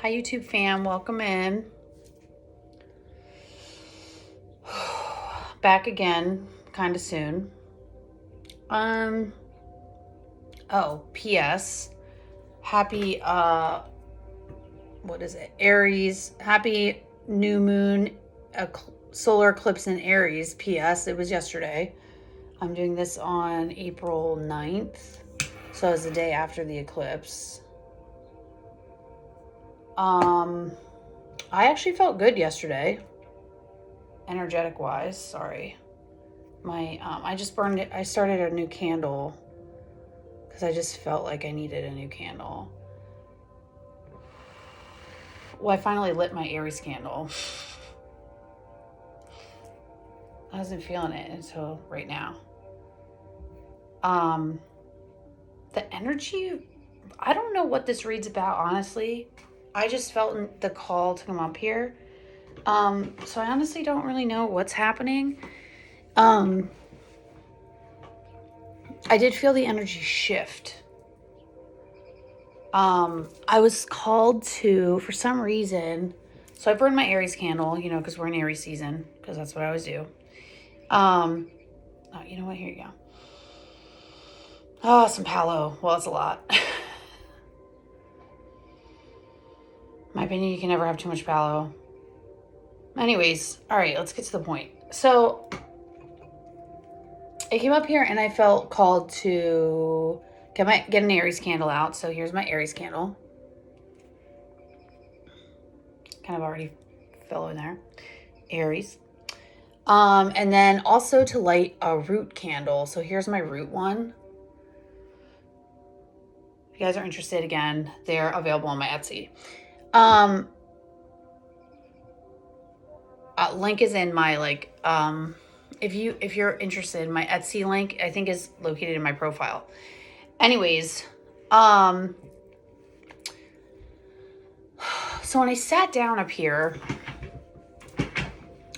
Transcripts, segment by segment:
Hi, YouTube fam. Welcome in. Back again, kind of soon. Oh, P.S. Happy, what is it? Aries. Happy new moon, solar eclipse in Aries. P.S. It was yesterday. I'm doing this on April 9th. So it was the day after the eclipse. I actually felt good yesterday. Energetic wise, sorry. I just burned it. I started a new candle because I just felt like I needed a new candle. Well, I finally lit my Aries candle. I wasn't feeling it until right now. The energy, I don't know what this reads about, honestly. I just felt the call to come up here. So I honestly don't really know what's happening. I did feel the energy shift. I was called to, for some reason, so I burned my Aries candle, because we're in Aries season, because that's what I always do. Oh, you know what? Here you go. Oh, some Palo. Well, it's a lot. My opinion, you can never have too much Palo. Anyways, all right, let's get to the point. So I came up here and I felt called to get an Aries candle out. So here's my Aries candle. Kind of already fell in there. Aries. And then also to light a root candle. So here's my root one. If you guys are interested, again, they're available on my Etsy. Link is in my if you're interested, my Etsy link I think is located in my profile. Anyways, so when I sat down up here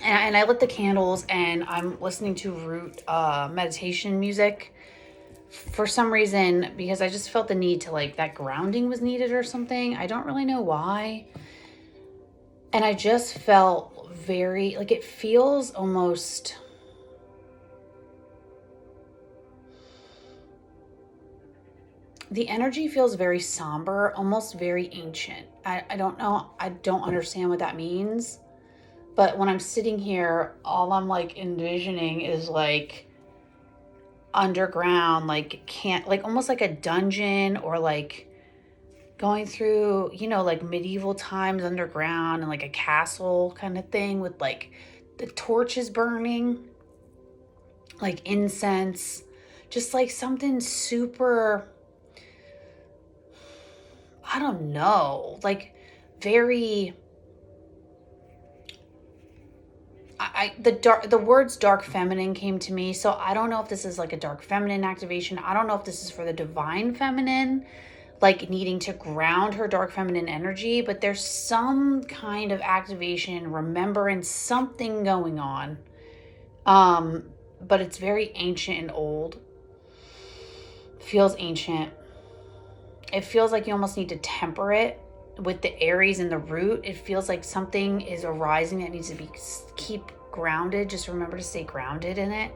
and I lit the candles and I'm listening to root meditation music for some reason, because I just felt the need to that grounding was needed or something. I don't really know why. And I just felt very, it feels almost, the energy feels very somber, almost very ancient. I don't know. I don't understand what that means. But when I'm sitting here, all I'm envisioning is underground, almost like a dungeon, or going through, medieval times underground, and a castle kind of thing with the torches burning, incense, just something super, I don't know, very, the words dark feminine came to me. So I don't know if this is a dark feminine activation. I don't know if this is for the divine feminine, needing to ground her dark feminine energy, but there's some kind of activation, remembrance, something going on. But it's very ancient and old. Feels ancient. It feels like you almost need to temper it with the Aries and the root. It feels like something is arising that needs to keep grounded. Just remember to stay grounded in it.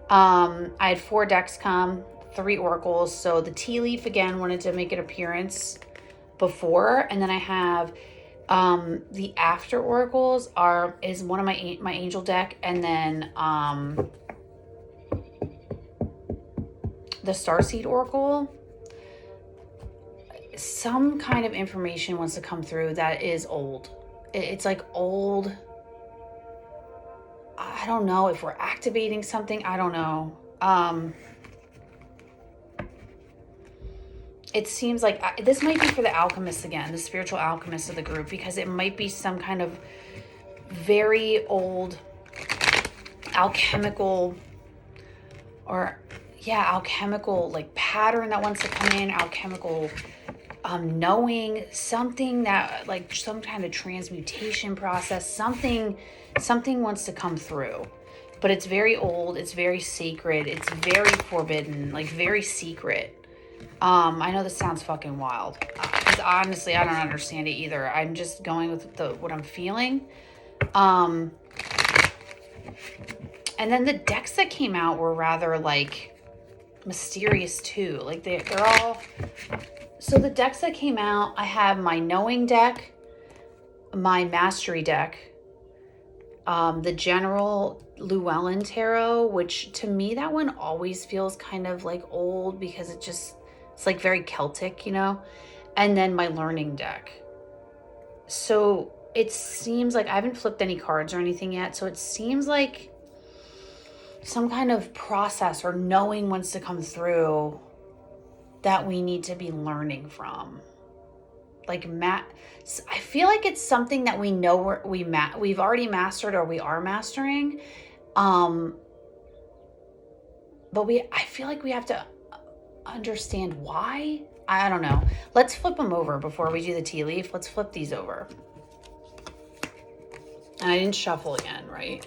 I had 4 decks come, 3 oracles. So the tea leaf again wanted to make an appearance before, and then I have the after oracles is one of my angel deck, and then the Starseed oracle. Some kind of information wants to come through that is old. It's old. I don't know if we're activating something. I don't know. It seems like this might be for the alchemists again, the spiritual alchemists of the group, because it might be some kind of very old alchemical pattern that wants to come in, alchemical knowing, something that some kind of transmutation process, something wants to come through. But it's very old, it's very sacred, it's very forbidden, very secret. I know this sounds fucking wild. honestly, I don't understand it either. I'm just going with what I'm feeling. And then the decks that came out were rather like mysterious too. Like they're all, so the decks that came out, I have my knowing deck, my mastery deck, the general Llewellyn tarot, which to me, that one always feels kind of like old because it's like very Celtic, you know? And then my learning deck. So it seems like I haven't flipped any cards or anything yet. So it seems like some kind of process or knowing wants to come through that we need to be learning from. Like I feel like it's something that we know we've already mastered or we are mastering. But I feel like we have to understand why. I don't know. Let's flip them over before we do the tea leaf. Let's flip these over. And I didn't shuffle again, right?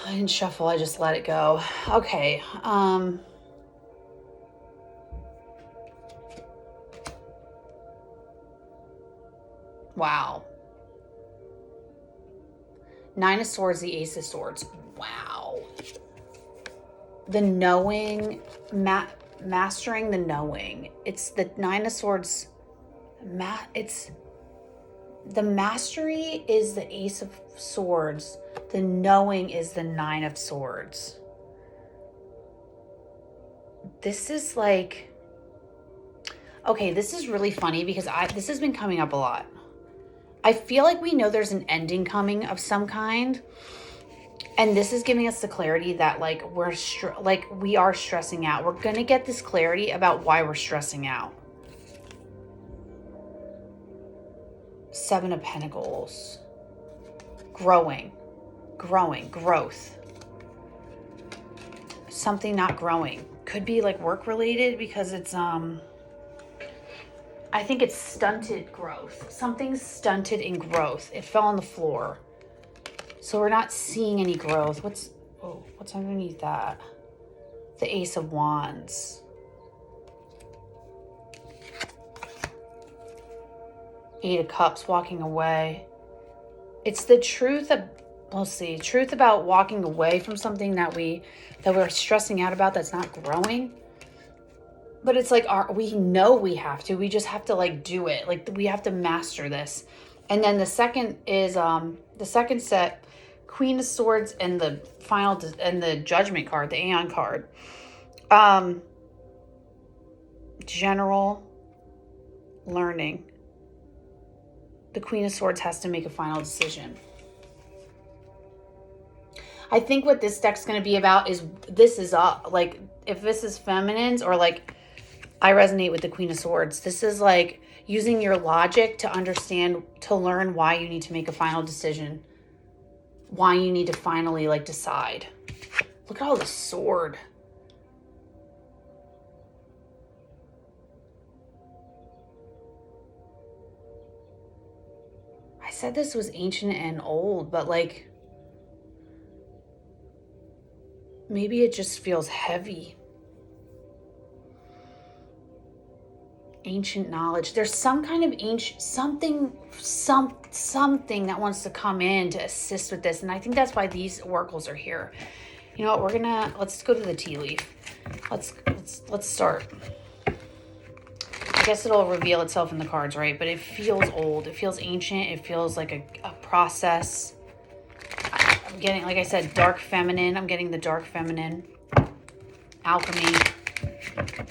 I didn't shuffle. I just let it go. Okay. Wow. Nine of Swords, the Ace of Swords. Wow. The knowing, mastering the knowing. It's the Nine of Swords. It's the mastery is the Ace of Swords. The knowing is the Nine of Swords. This is like, okay, this is really funny because this has been coming up a lot. I feel like we know there's an ending coming of some kind. And this is giving us the clarity that like we are stressing out. We're going to get this clarity about why we're stressing out. Seven of Pentacles. Growth. Something not growing. Could be like work related because it's I think it's stunted growth. Something's stunted in growth. It fell on the floor. So we're not seeing any growth. What's underneath that? The Ace of Wands. Eight of Cups, walking away. It's the truth truth about walking away from something that we're stressing out about that's not growing. But it's like we know we have to. We just have to like do it. Like we have to master this. And then the second is the second set, Queen of Swords and the final and the Judgment card, the Aeon card. General learning. The Queen of Swords has to make a final decision. I think what this deck's going to be about is like if this is feminines or like I resonate with the Queen of Swords. This is like using your logic to understand, to learn why you need to make a final decision. Why you need to finally like decide. Look at all the sword. I said this was ancient and old, but like maybe it just feels heavy. Ancient knowledge. There's some kind of ancient something that wants to come in to assist with this, and I think that's why these oracles are here. You know what? Let's go to the tea leaf. Let's start. I guess it'll reveal itself in the cards, right? But it feels old. It feels ancient. It feels like a process. I'm getting, like I said, dark feminine. I'm getting the dark feminine. Alchemy.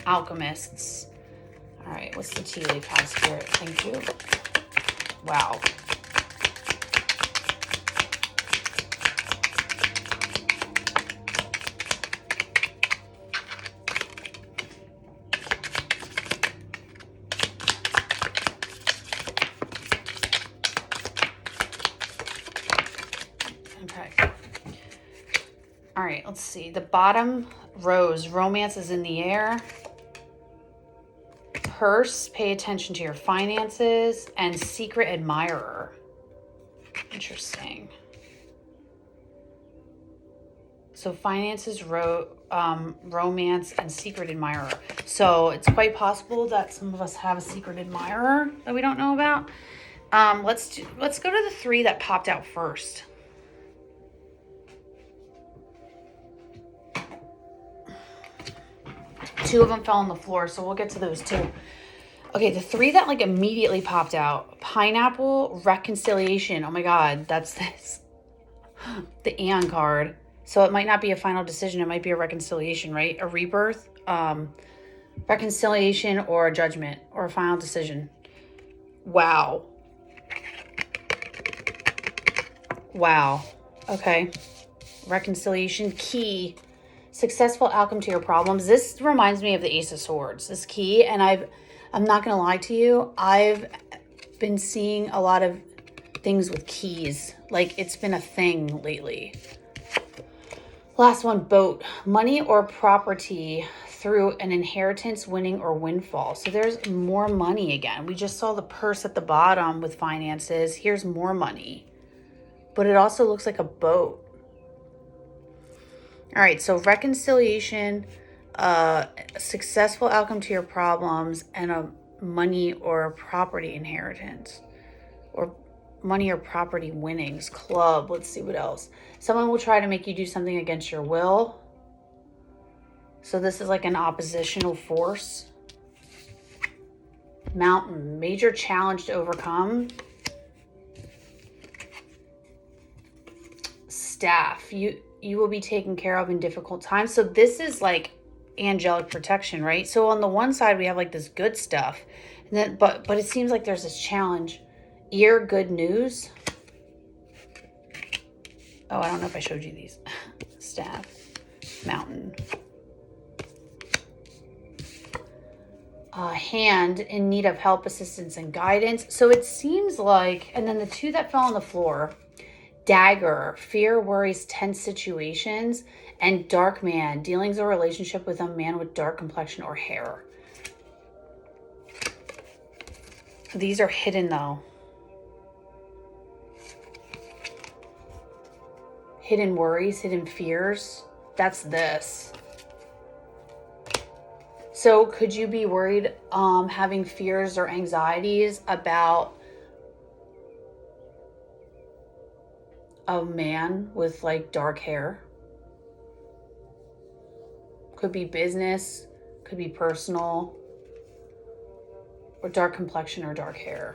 Alchemists. All right, what's the tea leaf has here? Thank you. Wow. Okay. All right, let's see. The bottom rose, romance is in the air. Purse, pay attention to your finances, and secret admirer. Interesting. So finances, romance, and secret admirer. So it's quite possible that some of us have a secret admirer that we don't know about. Let's go to the 3 that popped out first. Two of them fell on the floor, so we'll get to those too. Okay, the 3 that like immediately popped out: pineapple, reconciliation. Oh my God, that's this. The Aeon card. So it might not be a final decision. It might be a reconciliation, right? A rebirth, reconciliation, or a judgment, or a final decision. Wow. Wow. Okay. Reconciliation, key, successful outcome to your problems. This reminds me of the Ace of Swords, this key. And I'm not going to lie to you. I've been seeing a lot of things with keys. Like, it's been a thing lately. Last one, boat, money or property through an inheritance, winning, or windfall. So there's more money again. We just saw the purse at the bottom with finances. Here's more money. But it also looks like a boat. All right, so reconciliation, successful outcome to your problems, and a money or property inheritance, or money or property winnings. Club. Let's see what else. Someone will try to make you do something against your will. So this is like an oppositional force. Mountain. Major challenge to overcome. Staff. You will be taken care of in difficult times. So this is like angelic protection, right? So on the one side we have like this good stuff, and then but it seems like there's this challenge. Ear, good news. Oh, I don't know if I showed you these. Staff, mountain. Hand, in need of help, assistance, and guidance. So it seems like, and then the 2 that fell on the floor, dagger, fear, worries, tense situations, and dark man, dealings or relationship with a man with dark complexion or hair. These are hidden though. Hidden worries, hidden fears. That's this. So could you be worried, having fears or anxieties about a man with like dark hair? Could be business, could be personal, or dark complexion or dark hair.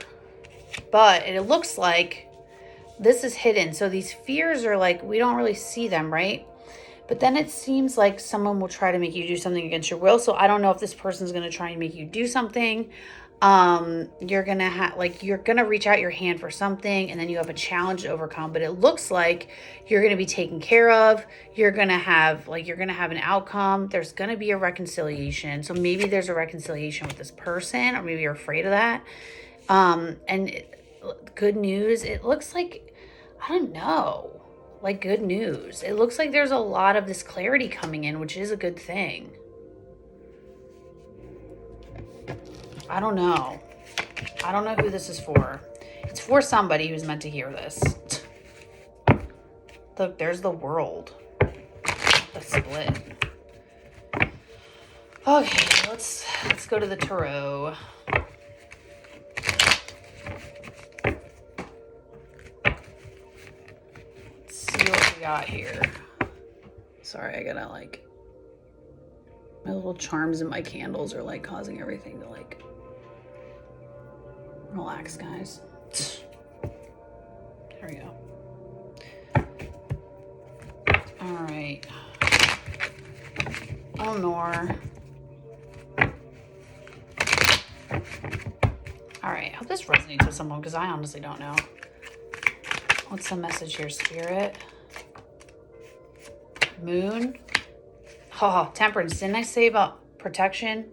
But it looks like this is hidden. So these fears are like, we don't really see them, right? But then it seems like someone will try to make you do something against your will. So I don't know if this person's going to try and make you do something. You're going to you're going to reach out your hand for something, and then you have a challenge to overcome. But it looks like you're going to be taken care of. You're going to have an outcome. There's going to be a reconciliation. So maybe there's a reconciliation with this person, or maybe you're afraid of that. Good news. It looks like, I don't know, like good news. It looks like there's a lot of this clarity coming in, which is a good thing. I don't know. I don't know who this is for. It's for somebody who's meant to hear this. Look, there's the World. The split. Okay, let's go to the tarot. Got here. Sorry, I gotta like, my little charms and my candles are like causing everything to like relax, guys. There we go. All right. Eleanor. All right, I hope this resonates with someone because I honestly don't know. What's the message here, Spirit? Moon. Oh, Temperance. Didn't I say about protection?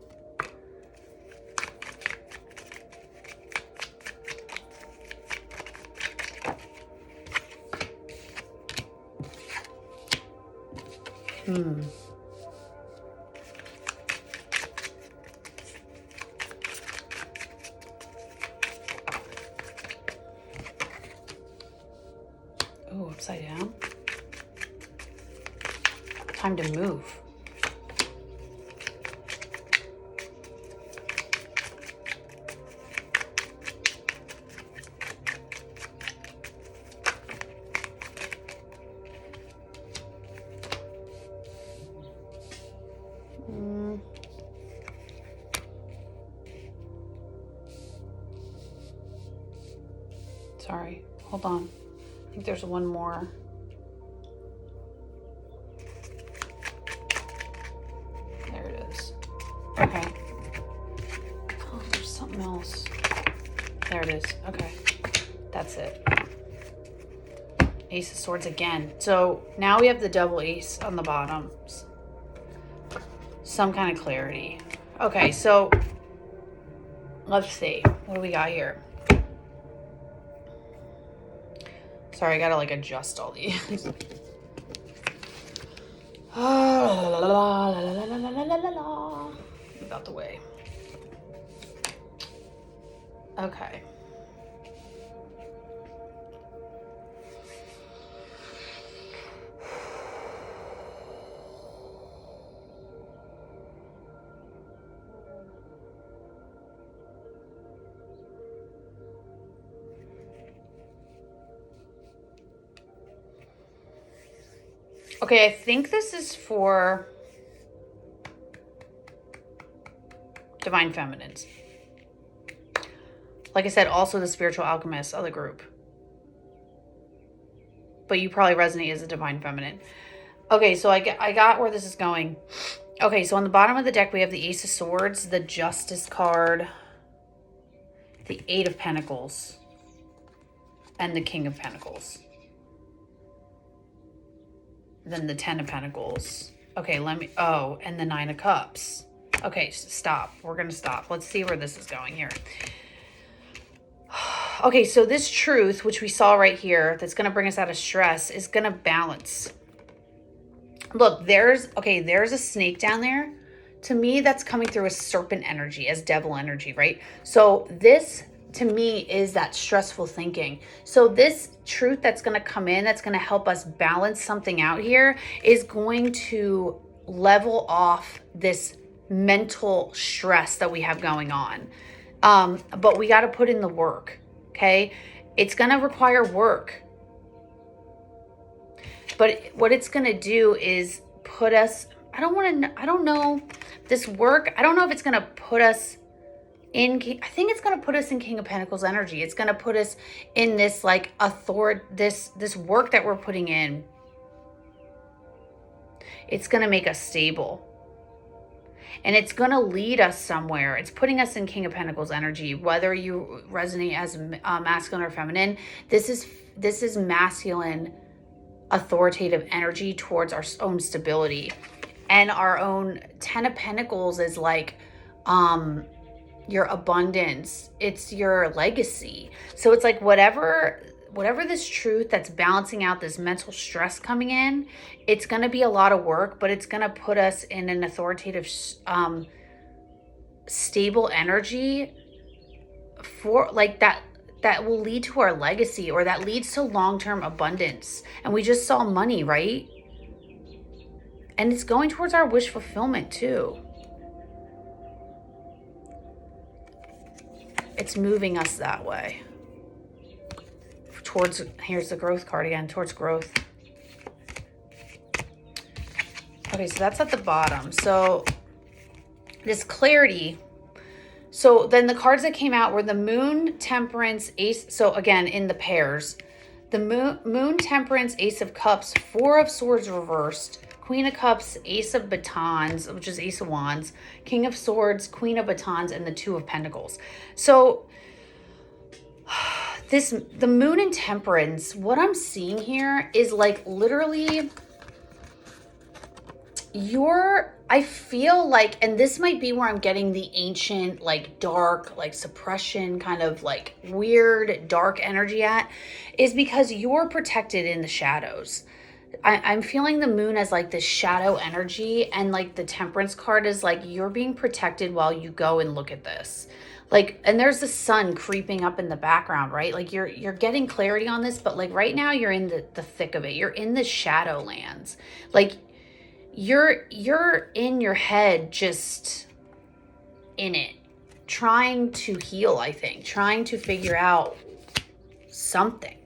Oh, upside down. Time to move. Sorry, hold on. I think there's one more. There it is. Okay. Oh, there's something else. There it is. Okay. That's it. Ace of Swords again. So now we have the double ace on the bottom. Some kind of clarity. Okay, so let's see. What do we got here? Sorry, I gotta like adjust all these. Move out the way. Okay. Okay, I think this is for Divine Feminines. Like I said, also the Spiritual Alchemists of the group. But you probably resonate as a Divine Feminine. Okay, so I got where this is going. Okay, so on the bottom of the deck, we have the Ace of Swords, the Justice card, the Eight of Pentacles, and the King of Pentacles. Then the 10 of Pentacles. Okay, and the 9 of Cups. Okay, stop. We're going to stop. Let's see where this is going here. Okay, so this truth, which we saw right here, that's going to bring us out of stress, is going to balance. Look, there's a snake down there. To me, that's coming through as serpent energy, as devil energy, right? So this, to me, is that stressful thinking. So this truth that's going to come in, that's going to help us balance something out here, is going to level off this mental stress that we have going on. But we got to put in the work, okay? It's going to require work. But what it's going to do is put us, I don't know this work. I don't know if it's going to put us in, I think it's going to put us in King of Pentacles energy. It's going to put us in this like this work that we're putting in. It's going to make us stable. And it's going to lead us somewhere. It's putting us in King of Pentacles energy, whether you resonate as masculine or feminine. This is masculine, authoritative energy towards our own stability. And our own 10 of Pentacles is like your abundance. It's your legacy. So it's like whatever this truth that's balancing out this mental stress coming in, it's going to be a lot of work, but it's going to put us in an authoritative, stable energy for like that will lead to our legacy, or that leads to long-term abundance. And we just saw money, right? And it's going towards our wish fulfillment too. It's moving us that way. Towards, here's the growth card again, towards growth. Okay, so that's at the bottom. So this clarity. So then the cards that came out were the Moon, Temperance, Ace. So again, in the pairs, the Moon, Temperance, Ace of Cups, Four of Swords reversed, Queen of Cups, Ace of Batons, which is Ace of Wands, King of Swords, Queen of Batons, and the Two of Pentacles. So the Moon and Temperance, what I'm seeing here is like literally I feel like, and this might be where I'm getting the ancient, like dark, like suppression, kind of like weird, dark energy at, is because you're protected in the shadows. I'm feeling the Moon as like this shadow energy, and like the Temperance card is like you're being protected while you go and look at this. Like, and there's the sun creeping up in the background, right? Like you're getting clarity on this, but like right now you're in the thick of it. You're in the shadow lands. Like you're in your head, just in it, trying to heal, I think, trying to figure out something.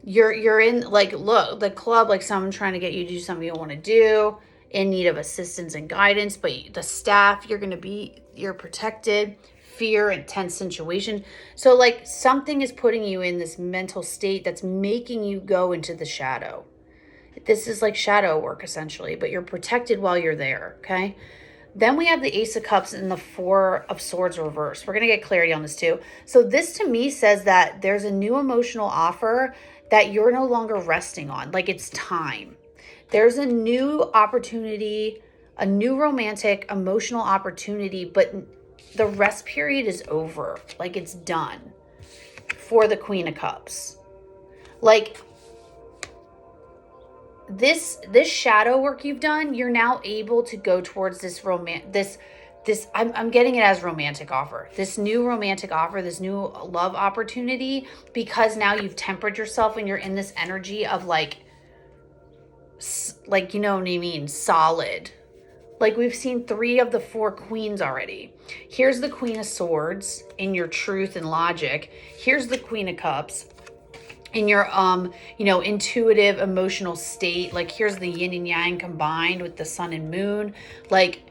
You're in, like, look, the club, like someone trying to get you to do something you don't want to do, in need of assistance and guidance, but the staff, you're protected, fear, intense situation. So like something is putting you in this mental state that's making you go into the shadow. This is like shadow work essentially, but you're protected while you're there, okay? Then we have the Ace of Cups and the Four of Swords reversed. We're going to get clarity on this too. So this to me says that there's a new emotional offer that you're no longer resting on. Like, it's time. There's a new opportunity, a new romantic emotional opportunity, but the rest period is over. Like, it's done for the Queen of Cups. Like, this shadow work you've done, you're now able to go towards this I'm getting it as romantic offer. This new romantic offer, this new love opportunity, because now you've tempered yourself and you're in this energy of like, you know what I mean? Solid. Like, we've seen 3 of the 4 queens already. Here's the Queen of Swords in your truth and logic. Here's the Queen of Cups in your intuitive emotional state. Like, here's the yin and yang combined with the sun and moon. Like,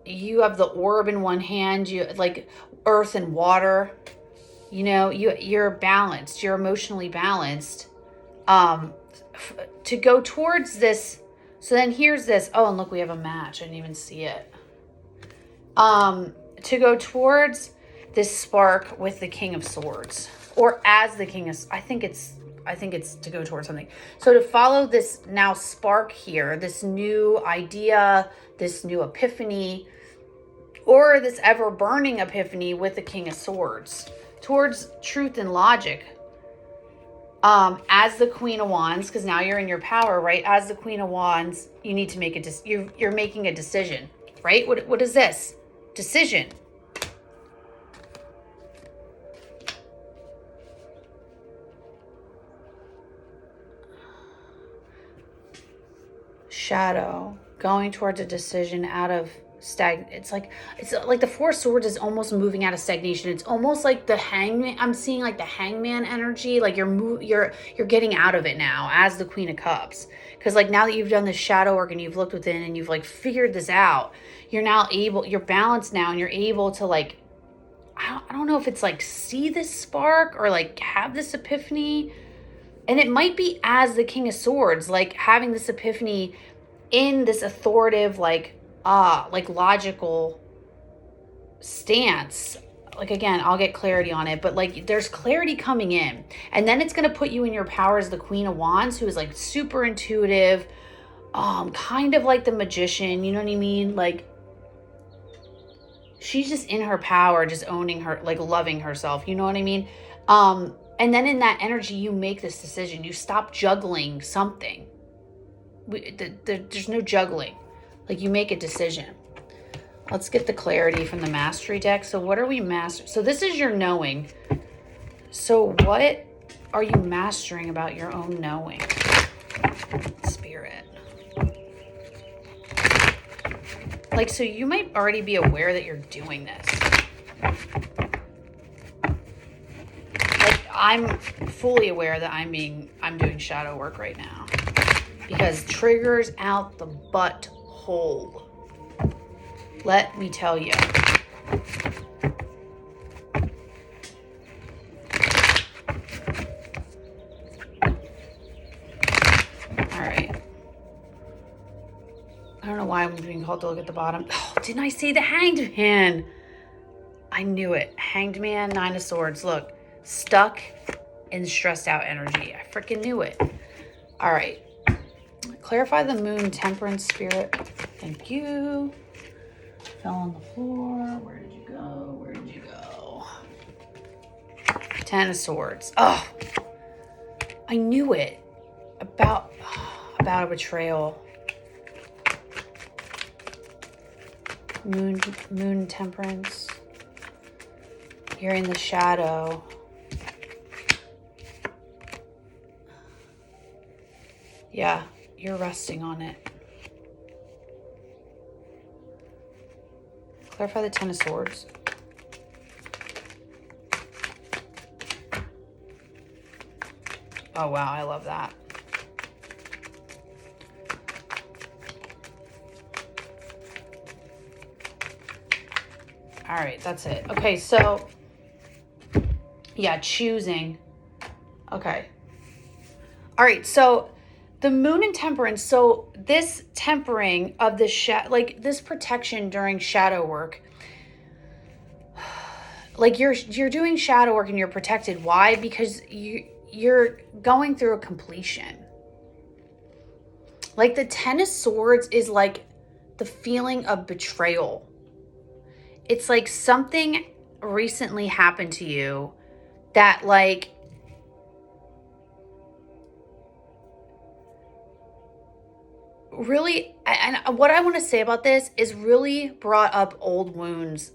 you have the orb in one hand, you like earth and water, you're balanced, you're emotionally balanced, to go towards this. So then here's this, oh, and look, we have a match, I didn't even see it. To go towards this spark with the King of Swords, or as the King of, I think it's to go towards something. So to follow this now spark here, this new idea, this new epiphany, or this ever burning epiphany with the King of Swords, towards truth and logic. As the Queen of Wands, because now you're in your power, right? As the Queen of Wands, you need to make you're making a decision, right? What is this? Decision. Shadow, going towards a decision out of it's like the Four of Swords is almost moving out of stagnation. It's almost like the Hangman. I'm seeing like the Hangman energy. Like you're getting out of it now as the Queen of Cups. Because like now that you've done the shadow work and you've looked within and you've like figured this out, you're balanced now, and you're able to like, I don't know if it's like see this spark or like have this epiphany. And it might be as the King of Swords, like having this epiphany in this authoritative, like logical stance. Like, again, I'll get clarity on it, but like there's clarity coming in, and then it's going to put you in your power as the Queen of Wands, who is like super intuitive, kind of like the magician, you know what I mean? Like, she's just in her power, just owning her, like loving herself, you know what I mean? And then in that energy, you make this decision. You stop juggling something. There's no juggling. Like, you make a decision. Let's get the clarity from the Mastery deck. So what are we mastering? So this is your knowing. So what are you mastering about your own knowing? Spirit. Like, so you might already be aware that you're doing this. Like, I'm fully aware that I'm doing shadow work right now. Because triggers out the butthole. Let me tell you. All right. I don't know why I'm being called to look at the bottom. Oh, didn't I say the Hanged Man? I knew it. Hanged Man, 9 of Swords. Look, stuck in stressed out energy. I freaking knew it. All right. Clarify the Moon, Temperance, Spirit. Thank you. Fell on the floor. Where did you go? Where did you go? 10 of Swords. Oh, I knew it. About a betrayal. Moon, Temperance. You're in the shadow. Yeah, you're resting on it. Clarify the Ten of Swords. Oh, wow. I love that. All right. That's it. Okay. So, yeah, choosing. Okay. All right. So, the Moon in Temperance. So, this tempering of the like this protection during shadow work. Like you're doing shadow work and you're protected. Why? Because you're going through a completion. Like the Ten of Swords is like the feeling of betrayal. It's like something recently happened to you that like really, and what I want to say about this is really brought up old wounds.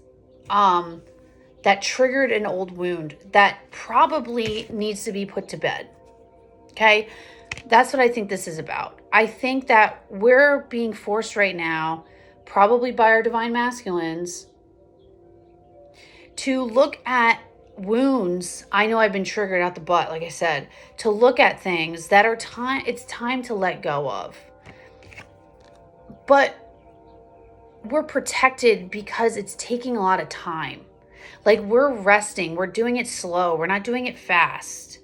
That triggered an old wound that probably needs to be put to bed. Okay? That's what I think this is about. I think that we're being forced right now, probably by our divine masculines, to look at wounds. I know I've been triggered out the butt, like I said, to look at things that are it's time to let go of. But we're protected because it's taking a lot of time. Like we're resting, we're doing it slow, we're not doing it fast.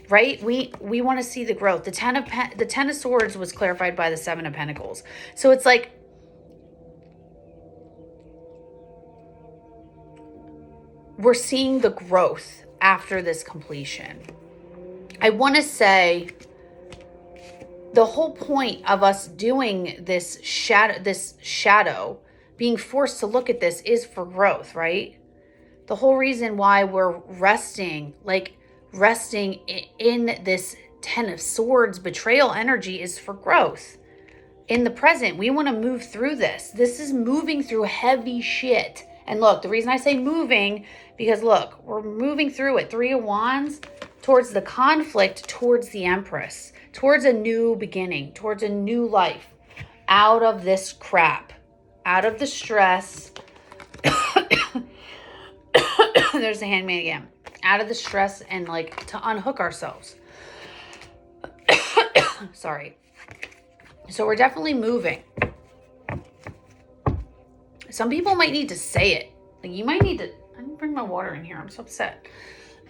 Right? We want to see the growth. The Ten of Swords was clarified by the Seven of Pentacles. So it's like we're seeing the growth after this completion. I want to say the whole point of us doing this shadow, being forced to look at this is for growth, right? The whole reason why we're resting in this Ten of Swords betrayal energy is for growth. In the present, we want to move through this. This is moving through heavy shit. And look, the reason I say moving, because look, we're moving through it. Three of Wands towards the conflict, towards the Empress, towards a new beginning, towards a new life, out of this crap, out of the stress. There's the Handmaid again. Out of the stress and like to unhook ourselves. Sorry. So we're definitely moving. Some people might need to say it. Like you might need to, I didn't bring my water in here. I'm so upset.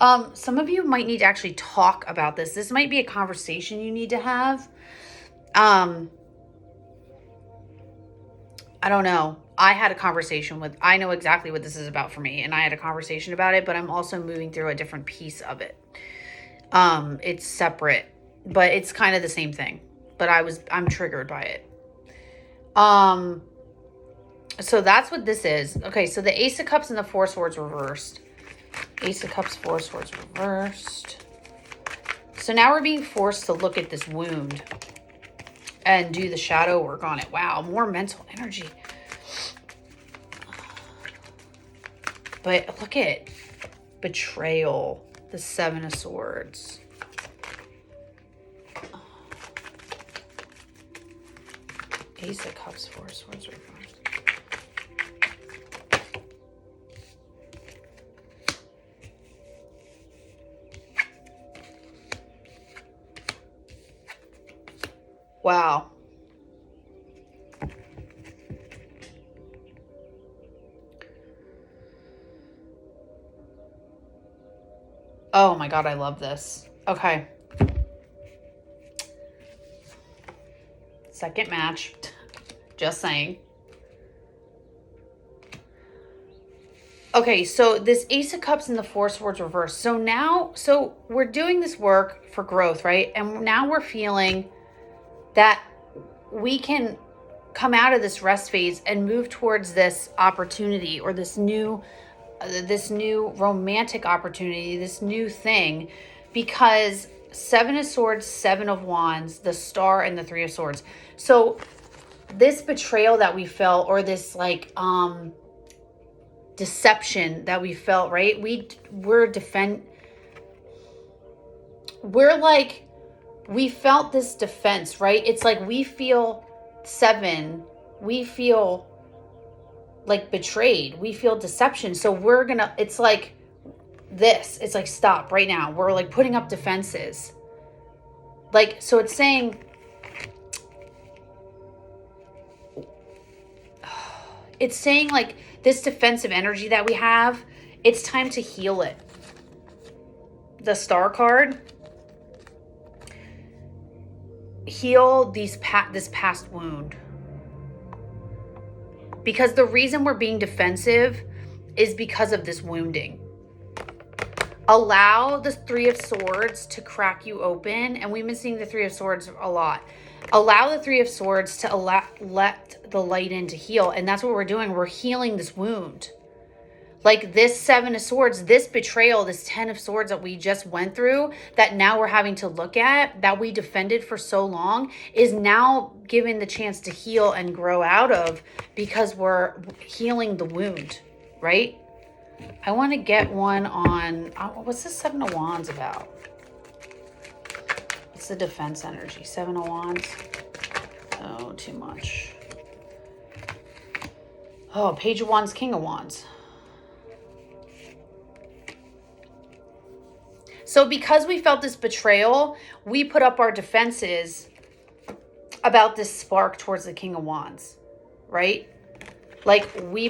Some of you might need to actually talk about this. This might be a conversation you need to have. I don't know. I had a conversation I know exactly what this is about for me, and I had a conversation about it, but I'm also moving through a different piece of it. It's separate, but it's kind of the same thing, but I'm triggered by it. So that's what this is. Okay, so the Ace of Cups and the Four Swords reversed. Ace of Cups, Four Swords reversed. So now we're being forced to look at this wound and do the shadow work on it. Wow, more mental energy. But look at betrayal, the Seven of Swords. Ace of Cups, Four Swords reversed. Wow. Oh my God, I love this. Okay. Second match. Just saying. Okay, so this Ace of Cups and the Four Swords reversed. So we're doing this work for growth, right? And now we're feeling that we can come out of this rest phase and move towards this opportunity or this new romantic opportunity, this new thing, because Seven of Swords, Seven of Wands, the Star, and the Three of Swords. So this betrayal that we felt, or this like deception that we felt, right? We're like we felt this defense, right? It's like we feel 7, we feel like betrayed, we feel deception. So we're gonna, it's like this, it's like, stop right now. We're like putting up defenses. Like, so it's saying, like this defensive energy that we have, it's time to heal it. The Star card, heal this past wound. Because the reason we're being defensive is because of this wounding. Allow the 3 of Swords to crack you open. And we've been seeing the 3 of Swords a lot. Allow the 3 of Swords to let the light in to heal. And that's what we're doing. We're healing this wound. Like this 7 of Swords, this betrayal, this 10 of Swords that we just went through, that now we're having to look at, that we defended for so long, is now given the chance to heal and grow out of, because we're healing the wound, right? I want to get one on, what's the 7 of Wands about? What's the defense energy? 7 of Wands. Oh, too much. Oh, Page of Wands, King of Wands. So because we felt this betrayal, we put up our defenses about this spark towards the King of Wands, right? Like we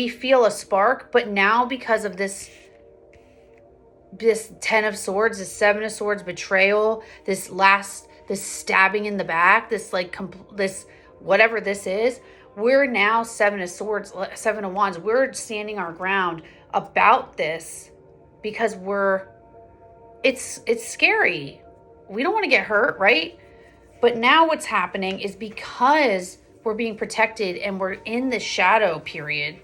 feel a spark, but now because of this 10 of Swords, this 7 of Swords betrayal, this stabbing in the back, this whatever this is, we're now 7 of Swords, 7 of Wands. We're standing our ground about this because it's scary. We don't want to get hurt, right? But now what's happening is because we're being protected and we're in the shadow period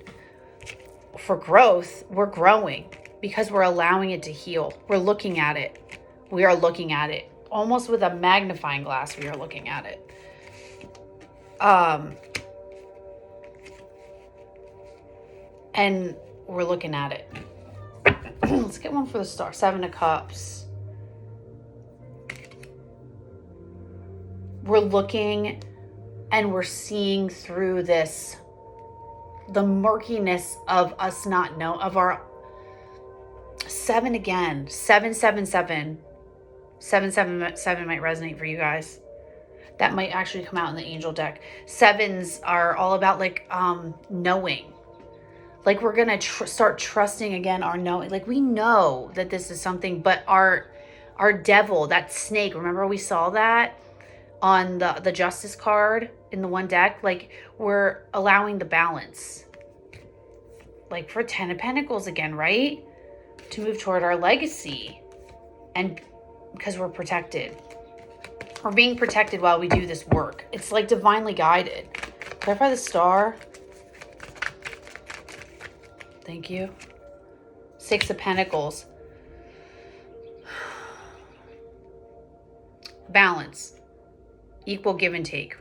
for growth, we're growing because we're allowing it to heal. We're looking at it. We are looking at it. Almost with a magnifying glass, we are looking at it. And we're looking at it. Let's get one for the Star. 7 of Cups. We're looking and we're seeing through this, the murkiness of us not know, of our 7 again. 777. 777 might resonate for you guys. That might actually come out in the angel deck. 7s are all about like knowing. Like we're going to start trusting again our knowing. Like we know that this is something, but our devil, that snake, remember we saw that on the Justice card in the one deck? Like we're allowing the balance. Like for 10 of Pentacles again, right? To move toward our legacy. And because we're protected. We're being protected while we do this work. It's like divinely guided. Clarify the Star. Thank you. 6 of Pentacles. Balance. Equal give and take.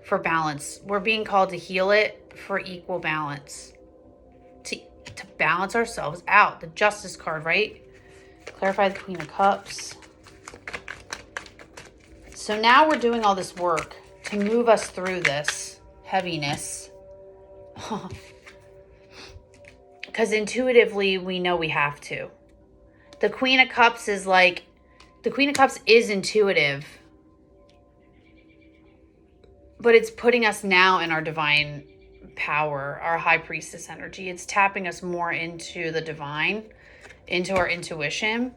For balance. We're being called to heal it for equal balance. To balance ourselves out. The Justice card, right? Clarify the Queen of Cups. So now we're doing all this work to move us through this heaviness. Because intuitively, we know we have to. The Queen of Cups is like, the Queen of Cups is intuitive. But it's putting us now in our divine power, our High Priestess energy. It's tapping us more into the divine, into our intuition.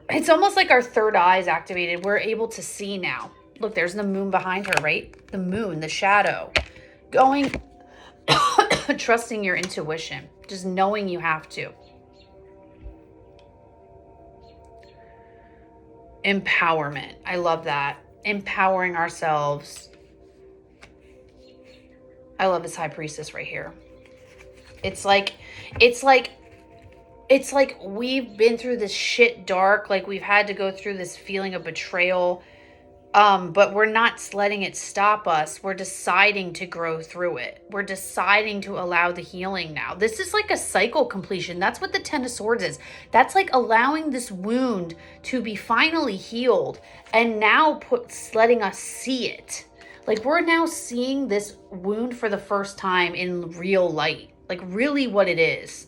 It's almost like our third eye is activated. We're able to see now. Look, there's the moon behind her, right? The moon, the shadow. Going, trusting your intuition. Just knowing you have to. Empowerment. I love that. Empowering ourselves. I love this High Priestess right here. It's like we've been through this shit dark. Like we've had to go through this feeling of betrayal. But we're not letting it stop us. We're deciding to grow through it. We're deciding to allow the healing now. This is like a cycle completion. That's what the Ten of Swords is. That's like allowing this wound to be finally healed and now letting us see it. Like we're now seeing this wound for the first time in real light. Like really what it is.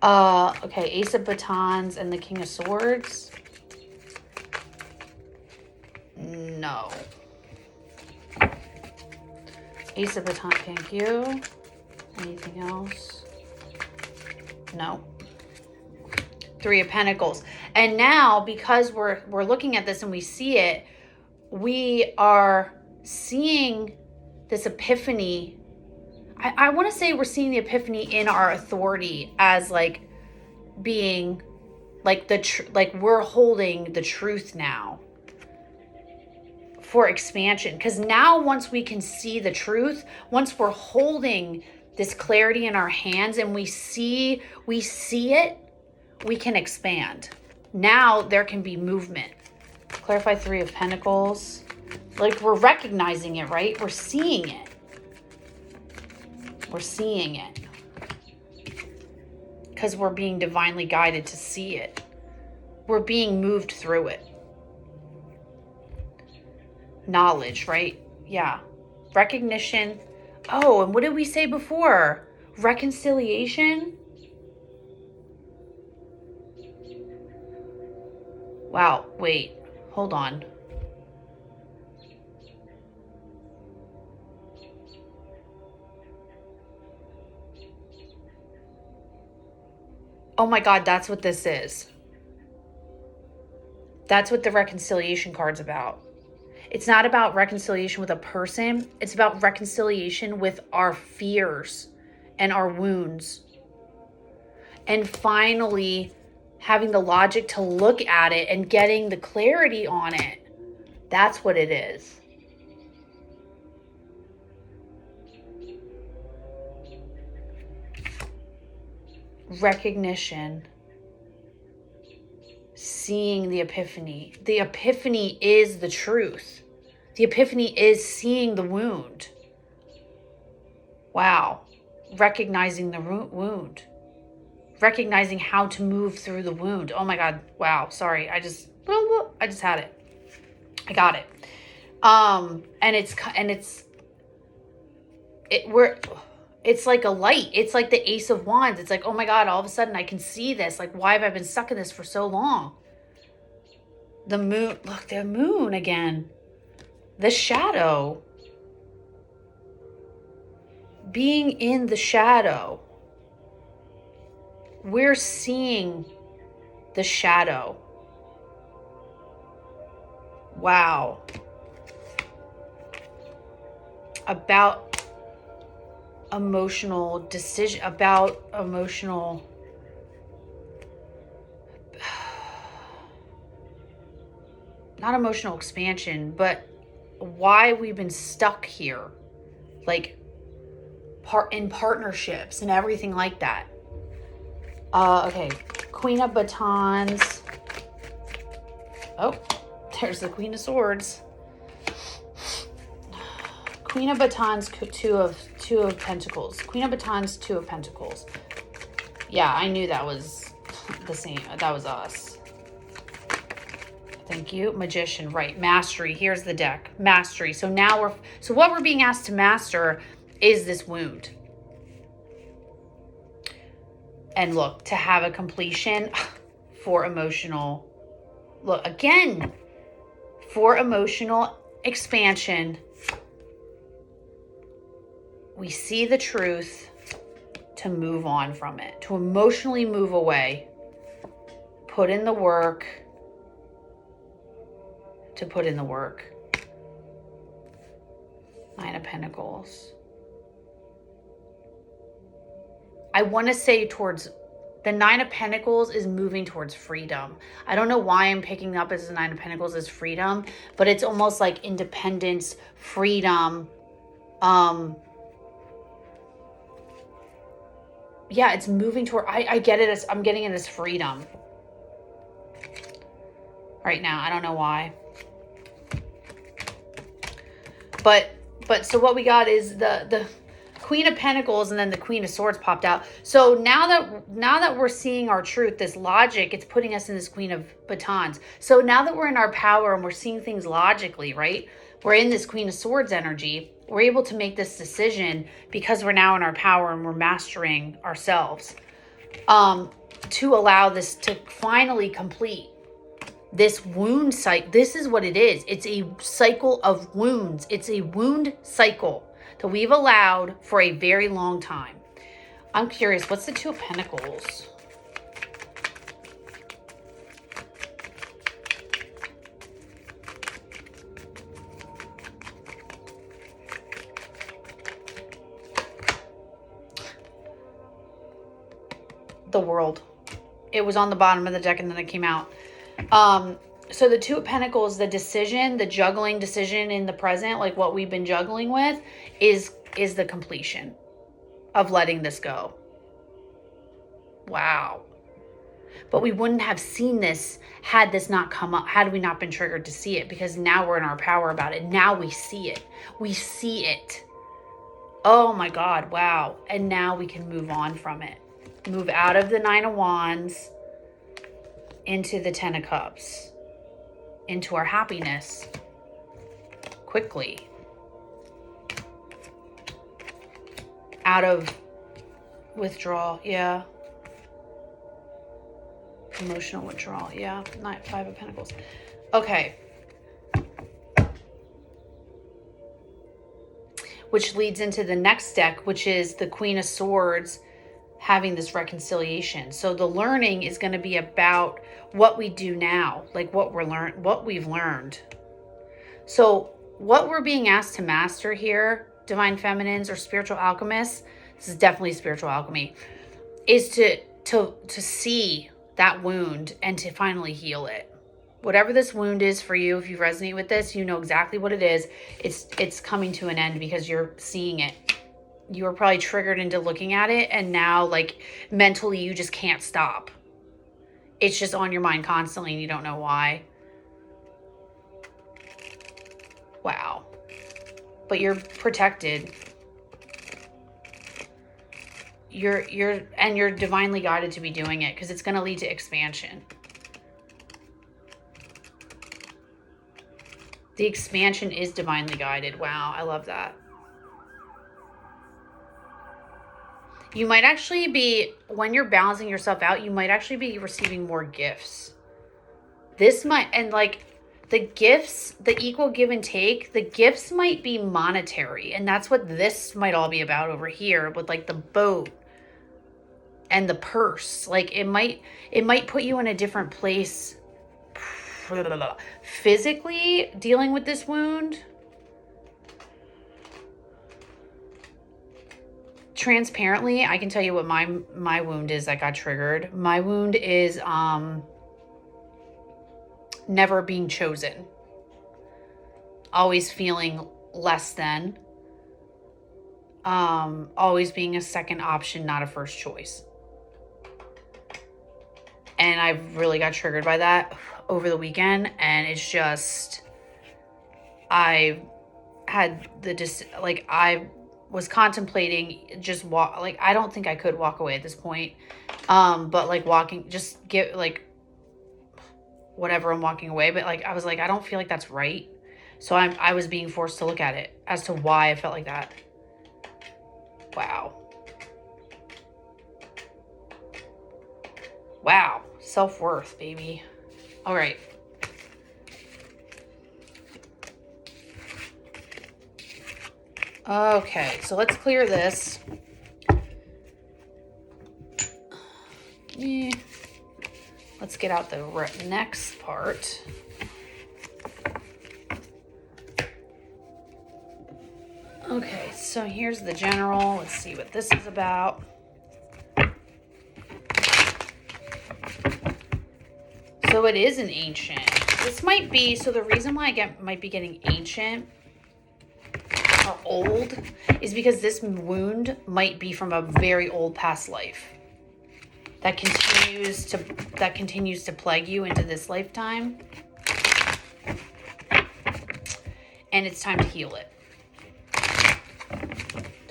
Okay, Ace of Batons and the King of Swords. No. Ace of Batons, thank you. Anything else? No. Three of Pentacles. And now, because we're looking at this and we see it, we are seeing this epiphany. I want to say we're seeing the epiphany in our authority as like being like like we're holding the truth now for expansion. Because now once we can see the truth, once we're holding this clarity in our hands and we see it, we can expand. Now there can be movement. Clarify Three of Pentacles. Like we're recognizing it, right? We're seeing it. We're seeing it. Because we're being divinely guided to see it. We're being moved through it. Knowledge, right? Yeah. Recognition. Oh, and what did we say before? Reconciliation. Wow, wait. Hold on. Oh my God, that's what this is. That's what the reconciliation card's about. It's not about reconciliation with a person. It's about reconciliation with our fears and our wounds. And finally, having the logic to look at it and getting the clarity on it. That's what it is. Recognition. Seeing the epiphany. The epiphany is the truth. The epiphany is seeing the wound. Wow. Recognizing the wound. Recognizing how to move through the wound. Oh my God. Wow. Sorry. I just had it. I got it. It's like a light. It's like the Ace of Wands. It's like, oh my God, all of a sudden I can see this. Like, why have I been stuck in this for so long? The moon, look, the moon again. The shadow. Being in the shadow. We're seeing the shadow. Wow. About emotional decision, about emotional not emotional expansion, but why we've been stuck here, like in partnerships and everything like that. Okay, Queen of Batons. Oh, there's the Queen of Swords. Queen of Batons, two of Pentacles. Queen of Batons, Two of Pentacles. Yeah, I knew that was the same. That was us. Thank you. Magician, right. Mastery. Here's the deck. Mastery. So now what we're being asked to master is this wound. And look, to have a completion for emotional, look, again, for emotional expansion, we see the truth to move on from it, to emotionally move away, put in the work, to put in the work. Nine of Pentacles. I want to say towards the Nine of Pentacles is moving towards freedom. I don't know why I'm picking up as the Nine of Pentacles as freedom, but it's almost like independence, freedom. Yeah, it's moving toward, I get it as, I'm getting it as freedom. Right now, I don't know why. But so what we got is the Queen of Pentacles, and then the Queen of Swords popped out. So now that we're seeing our truth, this logic, it's putting us in this Queen of Batons. So now that we're in our power and we're seeing things logically, right? We're in this Queen of Swords energy. We're able to make this decision because we're now in our power and we're mastering ourselves, to allow this to finally complete this wound cycle. This is what it is. It's a cycle of wounds. It's a wound cycle that we've allowed for a very long time. I'm curious, what's the Two of Pentacles? The World. It was on the bottom of the deck and then it came out. So the Two of Pentacles, the decision, the juggling decision in the present, like what we've been juggling with, is the completion of letting this go. Wow. But we wouldn't have seen this had this not come up, had we not been triggered to see it, because now we're in our power about it. Now we see it. We see it. Oh my God, wow. And now we can move on from it. Move out of the Nine of Wands into the Ten of Cups, into our happiness quickly. Out of withdrawal, yeah. Emotional withdrawal, yeah. Five of Pentacles. Okay. Which leads into the next deck, which is the Queen of Swords, having this reconciliation. So the learning is going to be about what we do now, like what we've learned. So what we're being asked to master here, Divine Feminines or spiritual alchemists, this is definitely spiritual alchemy, is to see that wound and to finally heal it. Whatever this wound is for you, if you resonate with this, you know exactly what it is. It's coming to an end because you're seeing it. You were probably triggered into looking at it, and now, like, mentally you just can't stop. It's just on your mind constantly and you don't know why. Wow. But you're protected. You're divinely guided to be doing it, because it's going to lead to expansion. The expansion is divinely guided. Wow, I love that. You might actually be, when you're balancing yourself out, you might actually be receiving more gifts. This might, and like the gifts, the equal give and take, the gifts might be monetary. And that's what this might all be about over here with like the boat and the purse. Like it might put you in a different place physically dealing with this wound. Transparently, I can tell you what my wound is that got triggered. My wound is never being chosen. Always feeling less than. Always being a second option, not a first choice. And I really got triggered by that over the weekend, and it's just, I had I was contemplating just walk, like I don't think I could walk away at this point, but like walking, just get like whatever, I'm walking away, but like I was like, I don't feel like that's right. So I was being forced to look at it as to why I felt like that. Wow. Wow. Self-worth, baby. All right. Okay, so let's clear this. Let's get out the next part. Okay, so here's the general. Let's see what this is about. So it is an ancient. This might be, so the reason why I might be getting ancient or old is because this wound might be from a very old past life that continues to plague you into this lifetime, and it's time to heal it.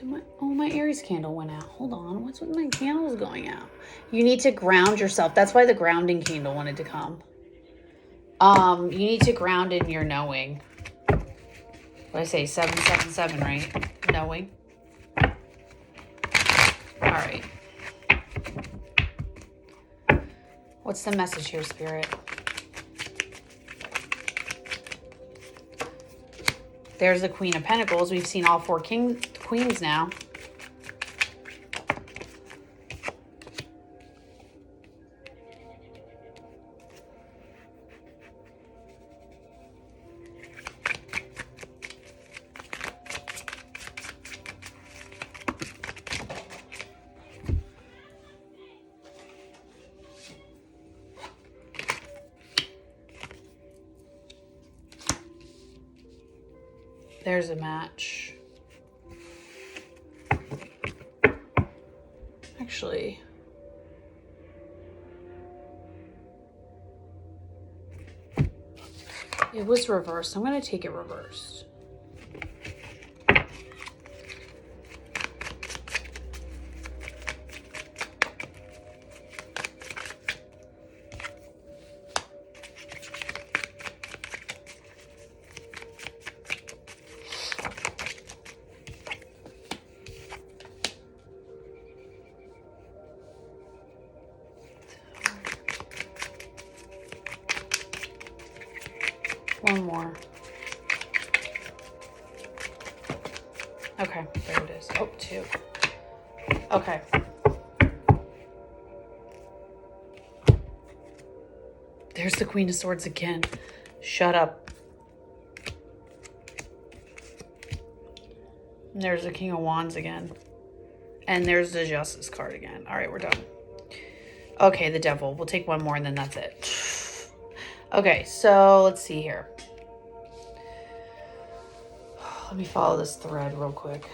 my Aries candle went out. Hold on. What's with my candles going out? You need to ground yourself. That's why the grounding candle wanted to come. You need to ground in your knowing. What I say, 777, right? Knowing. All right. What's the message here, Spirit? There's the Queen of Pentacles. We've seen all four queens now. There's a match. Actually, it was reversed. I'm going to take it reversed. One more. Okay, there it is. Oh, two. Okay. There's the Queen of Swords again. Shut up. And there's the King of Wands again. And there's the Justice card again. All right, we're done. Okay, the Devil. We'll take one more and then that's it. Okay, so let's see here. Let me follow this thread real quick.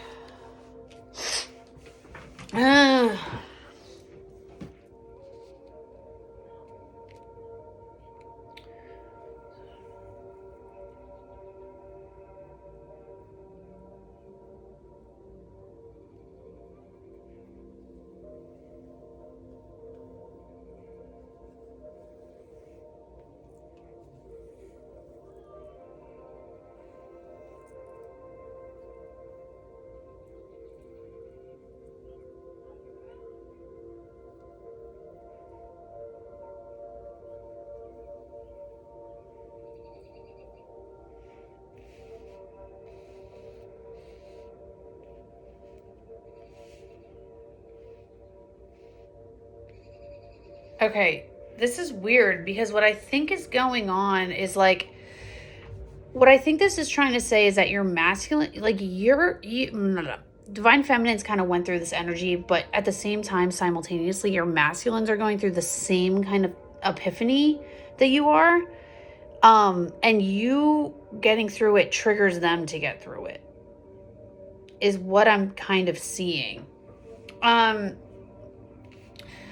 Okay, this is weird because what I think is going on is like, what I think this is trying to say is that you're masculine, like Divine Feminines kind of went through this energy, but at the same time, simultaneously, your masculines are going through the same kind of epiphany that you are. And you getting through it triggers them to get through it, is what I'm kind of seeing.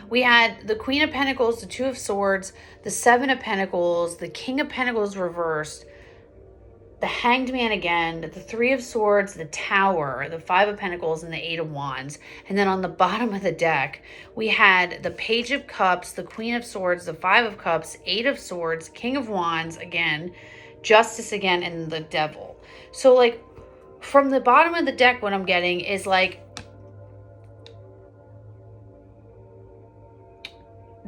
We had the Queen of Pentacles, the Two of Swords, the Seven of Pentacles, the King of Pentacles reversed, the Hanged Man again, the Three of Swords, the Tower, the Five of Pentacles, and the Eight of Wands. And then on the bottom of the deck, we had the Page of Cups, the Queen of Swords, the Five of Cups, Eight of Swords, King of Wands again, Justice again, and the Devil. So like from the bottom of the deck, what I'm getting is like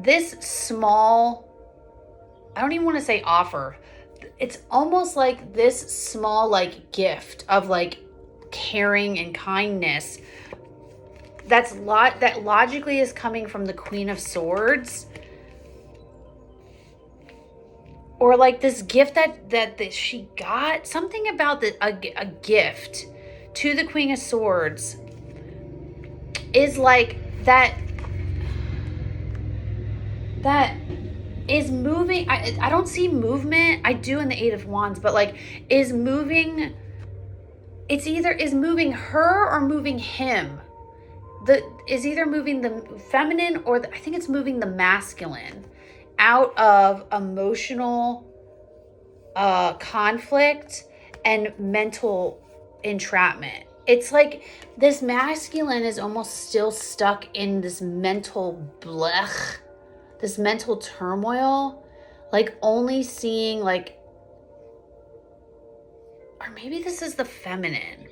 this small, I don't even want to say offer. It's almost like this small like gift of like caring and kindness that logically is coming from the Queen of Swords, or like this gift that she got, something about a gift to the Queen of Swords is like that is moving. I don't see movement. I do in the Eight of Wands, but like is moving. It's either is moving her or moving him. Is either moving the feminine or I think it's moving the masculine out of emotional conflict and mental entrapment it's like this masculine is almost still stuck in this mental blech, this mental turmoil, like only seeing like, or maybe this is the feminine.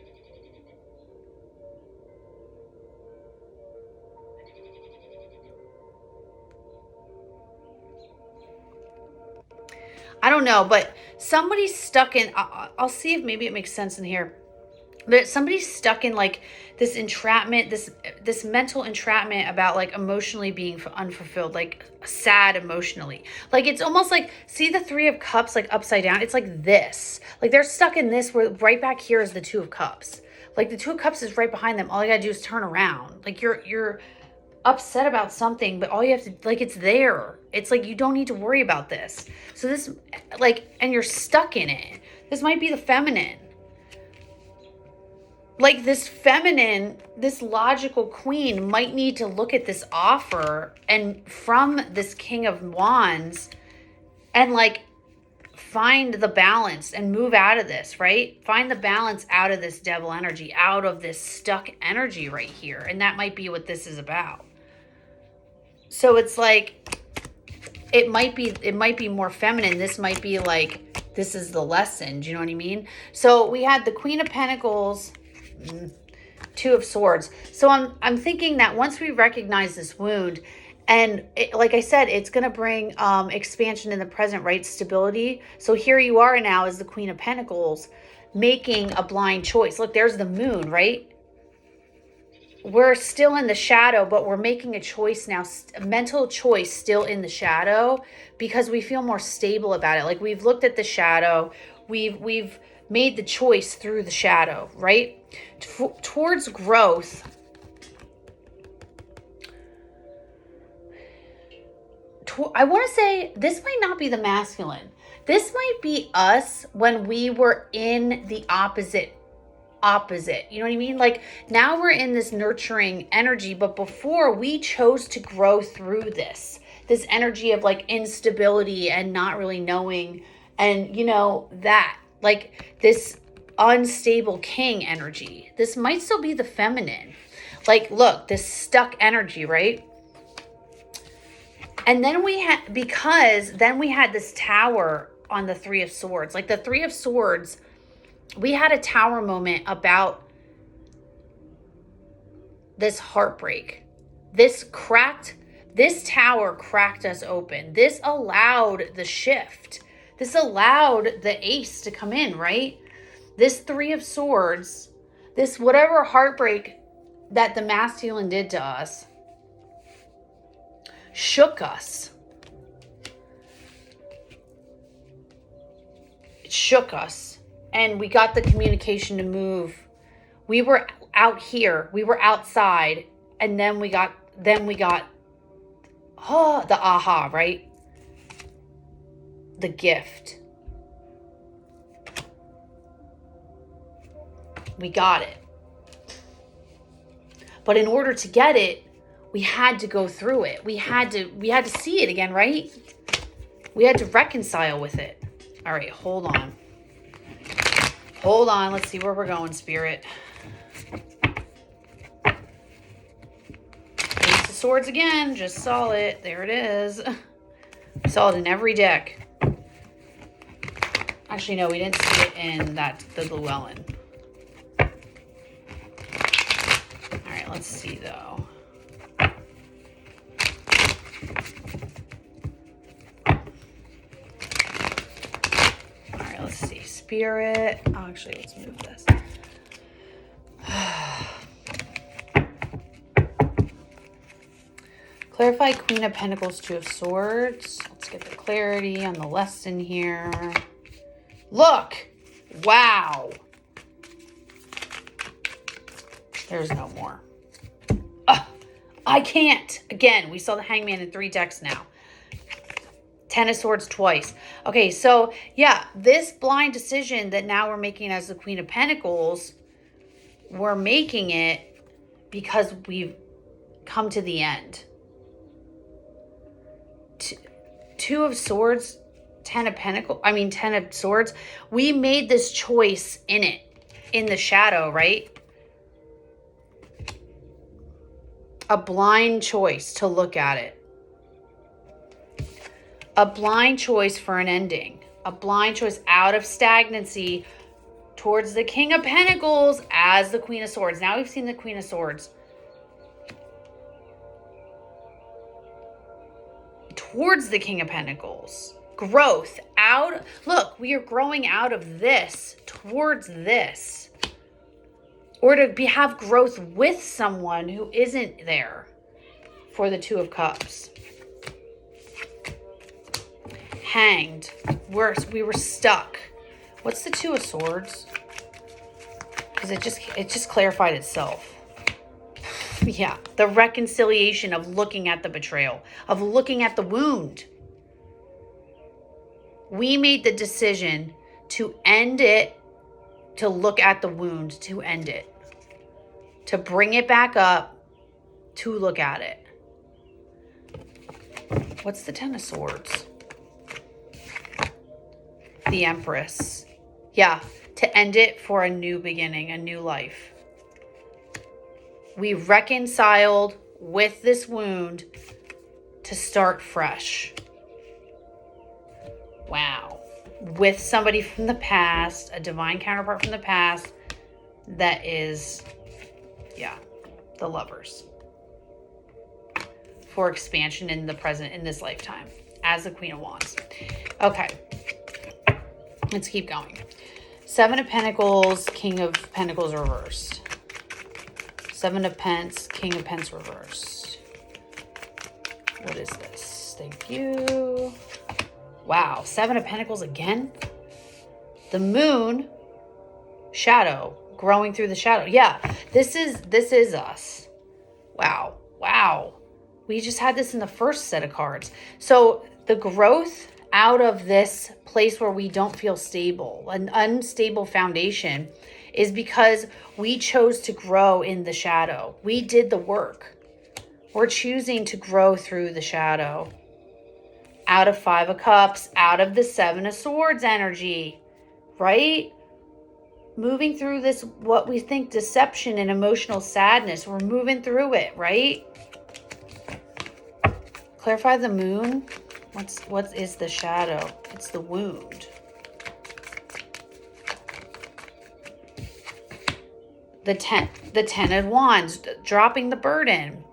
I don't know, but somebody's stuck in, I'll see if maybe it makes sense in here. But somebody's stuck in like this entrapment, this mental entrapment about like emotionally being unfulfilled, like sad emotionally. Like it's almost like, see the Three of Cups like upside down? It's like this. Like they're stuck in this where right back here is the Two of Cups. Like the Two of Cups is right behind them. All you gotta do is turn around. Like you're upset about something, but all you have to, like, it's there. It's like you don't need to worry about this. So this, like, and you're stuck in it. This might be the feminine. Like this feminine, this logical queen might need to look at this offer and from this King of Wands and like find the balance and move out of this, right? Find the balance out of this devil energy, out of this stuck energy right here. And that might be what this is about. So it's like, it might be more feminine. This might be like, this is the lesson. Do you know what I mean? So we had the Queen of Pentacles, Two of Swords. So I'm thinking that once we recognize this wound, and it, like I said, it's going to bring expansion in the present, right? Stability. So here you are now as the Queen of Pentacles, making a blind choice. Look, there's the moon, right? We're still in the shadow, but we're making a choice now, a mental choice still in the shadow, because we feel more stable about it. Like we've looked at the shadow, we've made the choice through the shadow, right? Towards growth. I want to say this might not be the masculine. This might be us when we were in the opposite. You know what I mean? Like now we're in this nurturing energy, but before we chose to grow through this energy of like instability and not really knowing, and you know, that like this unstable king energy. This might still be the feminine. Like look, this stuck energy, right? And then we had, because then we had this tower on the Three of Swords. Like the Three of Swords, we had a tower moment about this heartbreak. This tower cracked us open. This allowed the shift. This allowed the ace to come in, right? This Three of Swords, this whatever heartbreak that the masculine did to us, shook us. It shook us. And we got the communication to move. We were out here. We were outside. And then we got the aha, right? The gift. We got it. But in order to get it, we had to go through it. We had to see it again, right? We had to reconcile with it. All right, hold on. Hold on. Let's see where we're going, Spirit. Ace of Swords again. Just saw it. There it is. Saw it in every deck. Actually, no, we didn't see it in the Llewellyn. All right, let's see, though. Let's see, Spirit. Oh, actually, let's move this. Clarify Queen of Pentacles, Two of Swords. Let's get the clarity on the lesson here. Look! Wow! There's no more. I can't. Again, we saw the Hangman in 3 decks now. Ten of Swords twice. Okay, so yeah, this blind decision that now we're making as the Queen of Pentacles, we're making it because we've come to the end. Two of Swords, Ten of Swords. We made this choice in the shadow, right? A blind choice to look at it. A blind choice for an ending. A blind choice out of stagnancy towards the King of Pentacles as the Queen of Swords. Now we've seen the Queen of Swords. Towards the King of Pentacles. Growth out. Look, we are growing out of this towards this. Or to have growth with someone who isn't there for the Two of Cups. Hanged. We were stuck. What's the Two of Swords? Because it just clarified itself. Yeah, the reconciliation of looking at the betrayal, of looking at the wound. We made the decision to end it, to look at the wound, to end it, to bring it back up, to look at it. What's the Ten of Swords? The Empress. Yeah, to end it for a new beginning, a new life. We reconciled with this wound to start fresh. Wow. With somebody from the past, a divine counterpart from the past that is, yeah, the Lovers. For expansion in the present, in this lifetime, as the Queen of Wands. Okay. Let's keep going. Seven of Pentacles, King of Pentacles reversed. Seven of Pence, King of Pence reversed. What is this? Thank you. Wow, Seven of Pentacles again? The Moon, shadow, growing through the shadow. Yeah, this is us. Wow, wow. We just had this in the first set of cards. So the growth out of this place where we don't feel stable, an unstable foundation, is because we chose to grow in the shadow. We did the work. We're choosing to grow through the shadow. Out of Five of Cups, out of the Seven of Swords energy, right? Moving through this, what we think deception and emotional sadness. We're moving through it, right? Clarify the Moon. What is the shadow? It's the wound. The Ten of Wands, dropping the burden.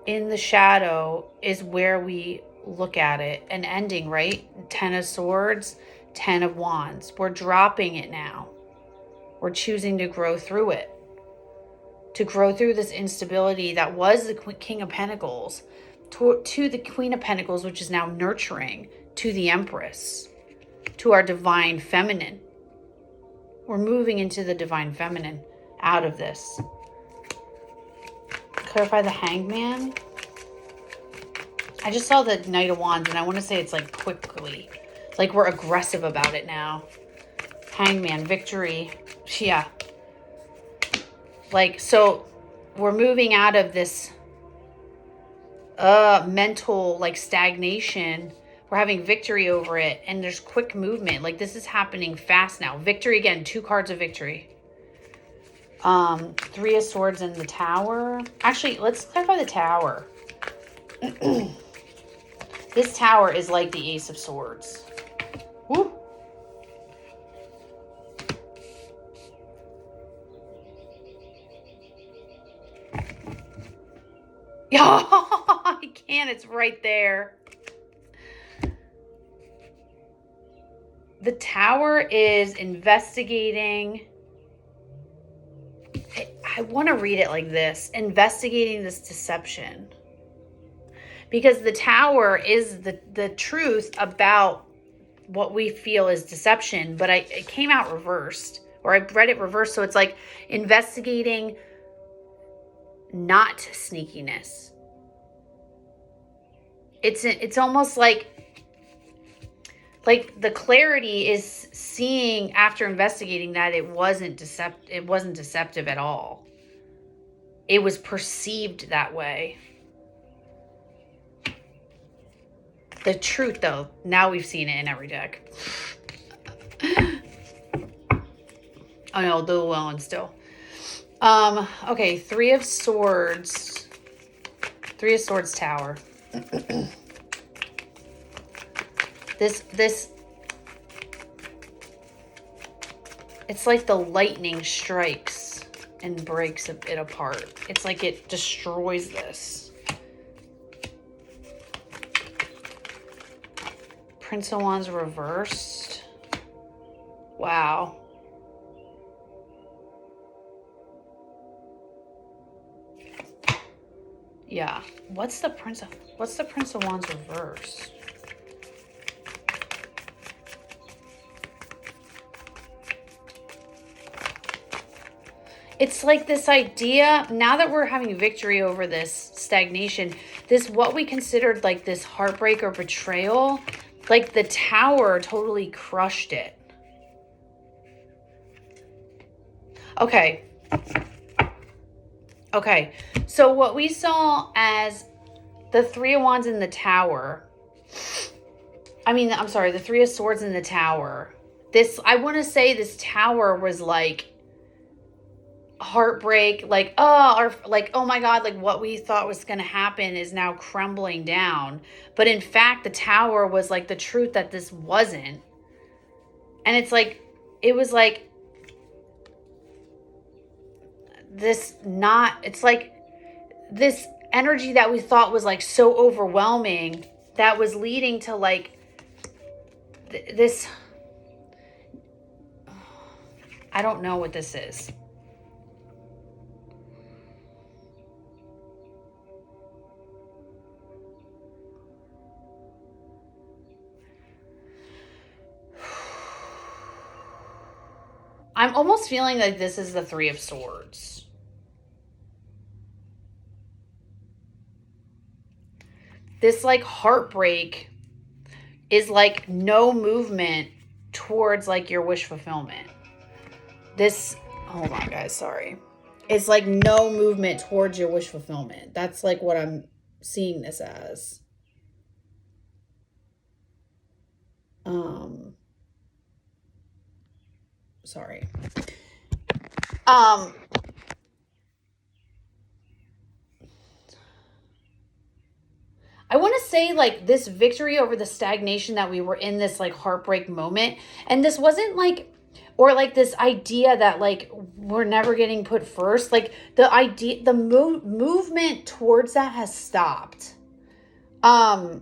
In the shadow is where we look at it. An ending, right? Ten of Swords, Ten of Wands. We're dropping it now. We're choosing to grow through it. To grow through this instability that was the King of Pentacles to the Queen of Pentacles, which is now nurturing, to the Empress, to our divine feminine. We're moving into the divine feminine out of this. Clarify the Hanged Man. I just saw the Knight of Wands and I want to say it's like quickly. Like we're aggressive about it now. Hanged Man, victory. Yeah. Like, so we're moving out of this mental like stagnation. We're having victory over it and there's quick movement. Like this is happening fast now. Victory again, 2 cards of victory. Three of Swords in the Tower. Actually, let's clarify the Tower. This Tower is like the Ace of Swords. Woo. Yeah, I can't. It's right there. The Tower is investigating. I want to read it like this. Investigating this deception. Because the Tower is the truth about what we feel is deception. But it came out reversed. Or I read it reversed. So it's like investigating not sneakiness. It's almost like the clarity is seeing after investigating that it wasn't deceptive at all. It was perceived that way. The truth, though, now we've seen it in every deck. Oh no, the Llewellyn still. Okay, Three of Swords. Three of Swords Tower. This, it's like the lightning strikes and breaks it apart. It's like it destroys this. Prince of Wands reversed. Wow. Yeah. What's the Prince of Wands reversed? It's like this idea, now that we're having victory over this stagnation, this what we considered like this heartbreak or betrayal, like the Tower totally crushed it. Okay. Okay. So what we saw as the Three of Wands in the Tower, the Three of Swords in the Tower. I want to say this Tower was like heartbreak, like oh my god, like what we thought was going to happen is now crumbling down, but in fact the Tower was like the truth that this wasn't. And it's like it was like it's like this energy that we thought was like so overwhelming that was leading to like this. I don't know what this is. I'm almost feeling like this is the Three of Swords. This like heartbreak is like no movement towards like your wish fulfillment. Hold on guys, sorry. It's like no movement towards your wish fulfillment. That's like what I'm seeing this as. Sorry. I want to say like this victory over the stagnation that we were in, this like heartbreak moment. And this wasn't like, or like this idea that like we're never getting put first. Like the idea, the movement towards that has stopped. Or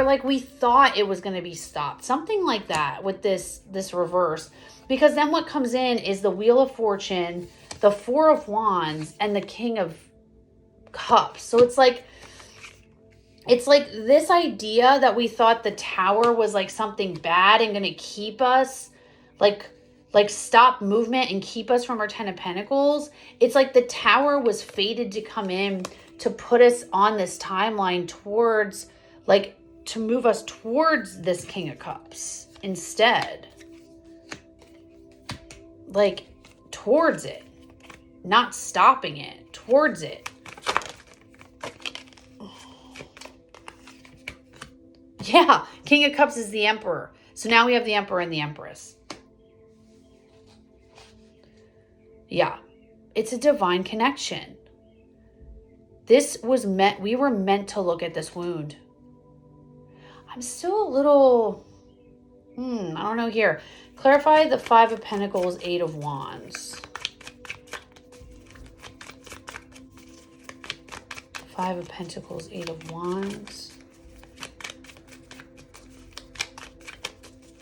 like we thought it was going to be stopped. Something like that with this reverse. Because then what comes in is the Wheel of Fortune, the Four of Wands, and the King of Cups. So it's like this idea that we thought the Tower was like something bad and going to keep us like stop movement and keep us from our Ten of Pentacles. It's like the Tower was fated to come in to put us on this timeline towards like to move us towards this King of Cups instead. Like towards it, not stopping it, towards it. Yeah, King of Cups is the Emperor. So now we have the Emperor and the Empress. Yeah, it's a divine connection. We were meant to look at this wound. I'm still a little, I don't know here. Clarify the Five of Pentacles, Eight of Wands. Five of Pentacles, Eight of Wands.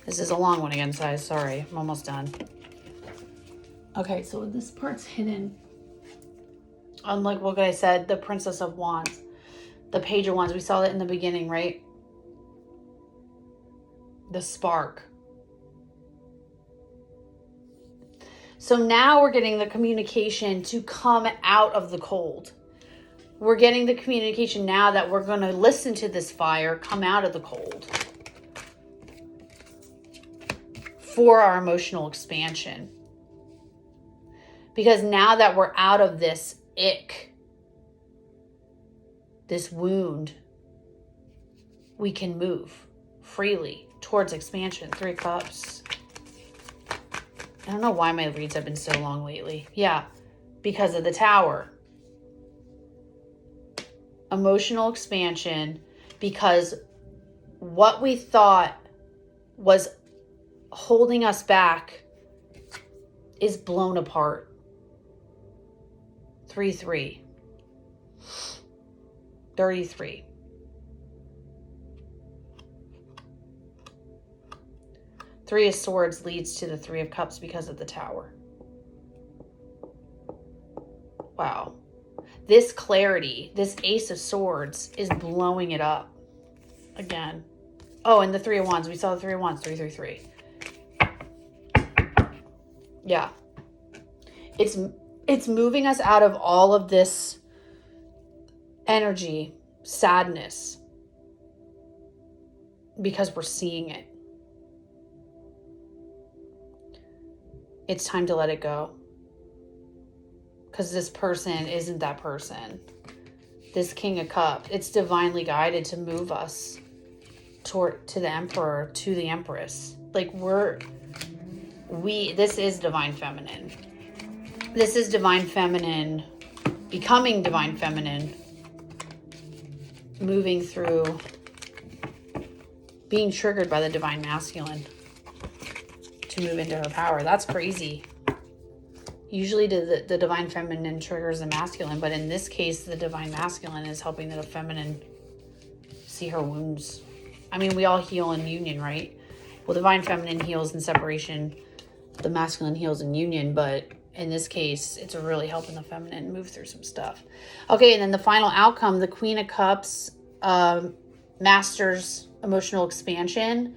This is a long one again, guys. Sorry, I'm almost done. Okay, so this part's hidden. Unlike what I said, the Princess of Wands, the Page of Wands. We saw that in the beginning, right? The spark. So now we're getting the communication to come out of the cold. We're getting the communication now that we're going to listen to this fire come out of the cold for our emotional expansion. Because now that we're out of this ick, this wound, we can move freely towards expansion. Three of Cups I don't know why my reads have been so long lately. Yeah, because of the Tower. Emotional expansion, because what we thought was holding us back is blown apart. 3-3. 33. Three of Swords leads to the Three of Cups because of the Tower. Wow. This clarity, this Ace of Swords is blowing it up again. Oh, and the Three of Wands. We saw the Three of Wands. 3-3-3. Yeah. It's moving us out of all of this energy, sadness, because we're seeing it. It's time to let it go. Because this person isn't that person. This King of Cups, it's divinely guided to move us to the Emperor, to the Empress. Like this is Divine Feminine. This is Divine Feminine, becoming Divine Feminine, moving through, being triggered by the Divine Masculine to move into her power. That's crazy. Usually the Divine Feminine triggers the Masculine, but in this case, the Divine Masculine is helping the Feminine see her wounds. I mean, we all heal in union, right? Well, Divine Feminine heals in separation. The Masculine heals in union, but in this case, it's really helping the Feminine move through some stuff. Okay, and then the final outcome, the Queen of Cups, masters emotional expansion,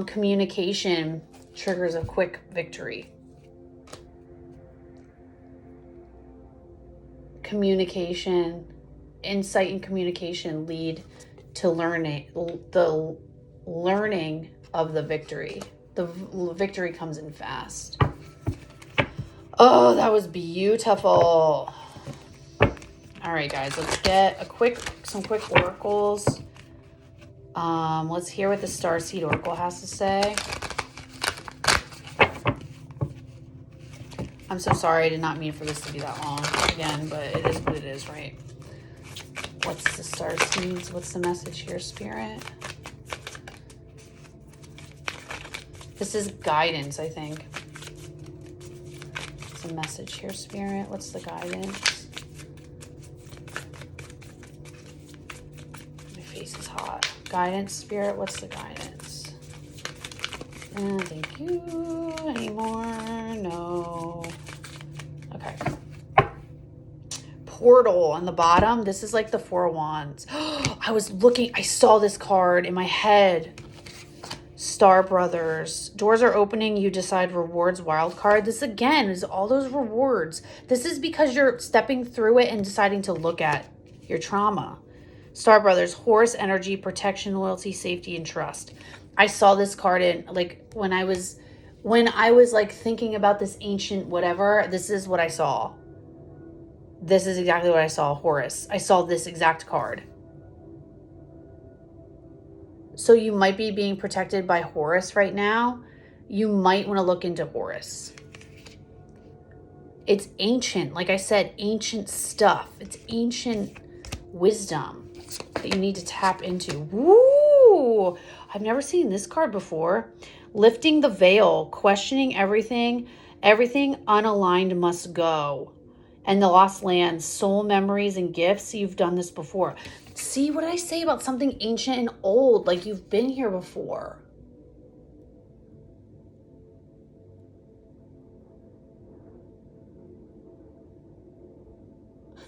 communication triggers a quick victory. Communication, insight and communication lead to the learning of the victory. The victory comes in fast. Oh, that was beautiful. All right, guys, let's get some quick oracles. Let's hear what the Starseed Oracle has to say. I'm so sorry. I did not mean for this to be that long again, but it is what it is, right? What's the Starseeds? What's the message here, Spirit? This is guidance, I think. What's the message here, Spirit? What's the guidance? My face is hot. Guidance, Spirit. What's the guidance? Thank you. Any more? No. Okay. Portal on the bottom. This is like the Four of Wands. I saw this card in my head. Star Brothers. Doors are opening. You decide rewards. Wild card. This again is all those rewards. This is because you're stepping through it and deciding to look at your trauma. Star Brothers. Horse energy, protection, loyalty, safety, and trust. I saw this card in when I was like thinking about this ancient whatever. This is what I saw. This is exactly what I saw. Horus. I saw this exact card. So you might be being protected by Horus right now. You might want to look into Horus. It's ancient. Like I said, ancient stuff. It's ancient wisdom that you need to tap into. Woo! I've never seen this card before. Lifting the veil, questioning everything. Everything unaligned must go. And the lost lands, soul memories and gifts. You've done this before. See what I say about something ancient and old, like you've been here before.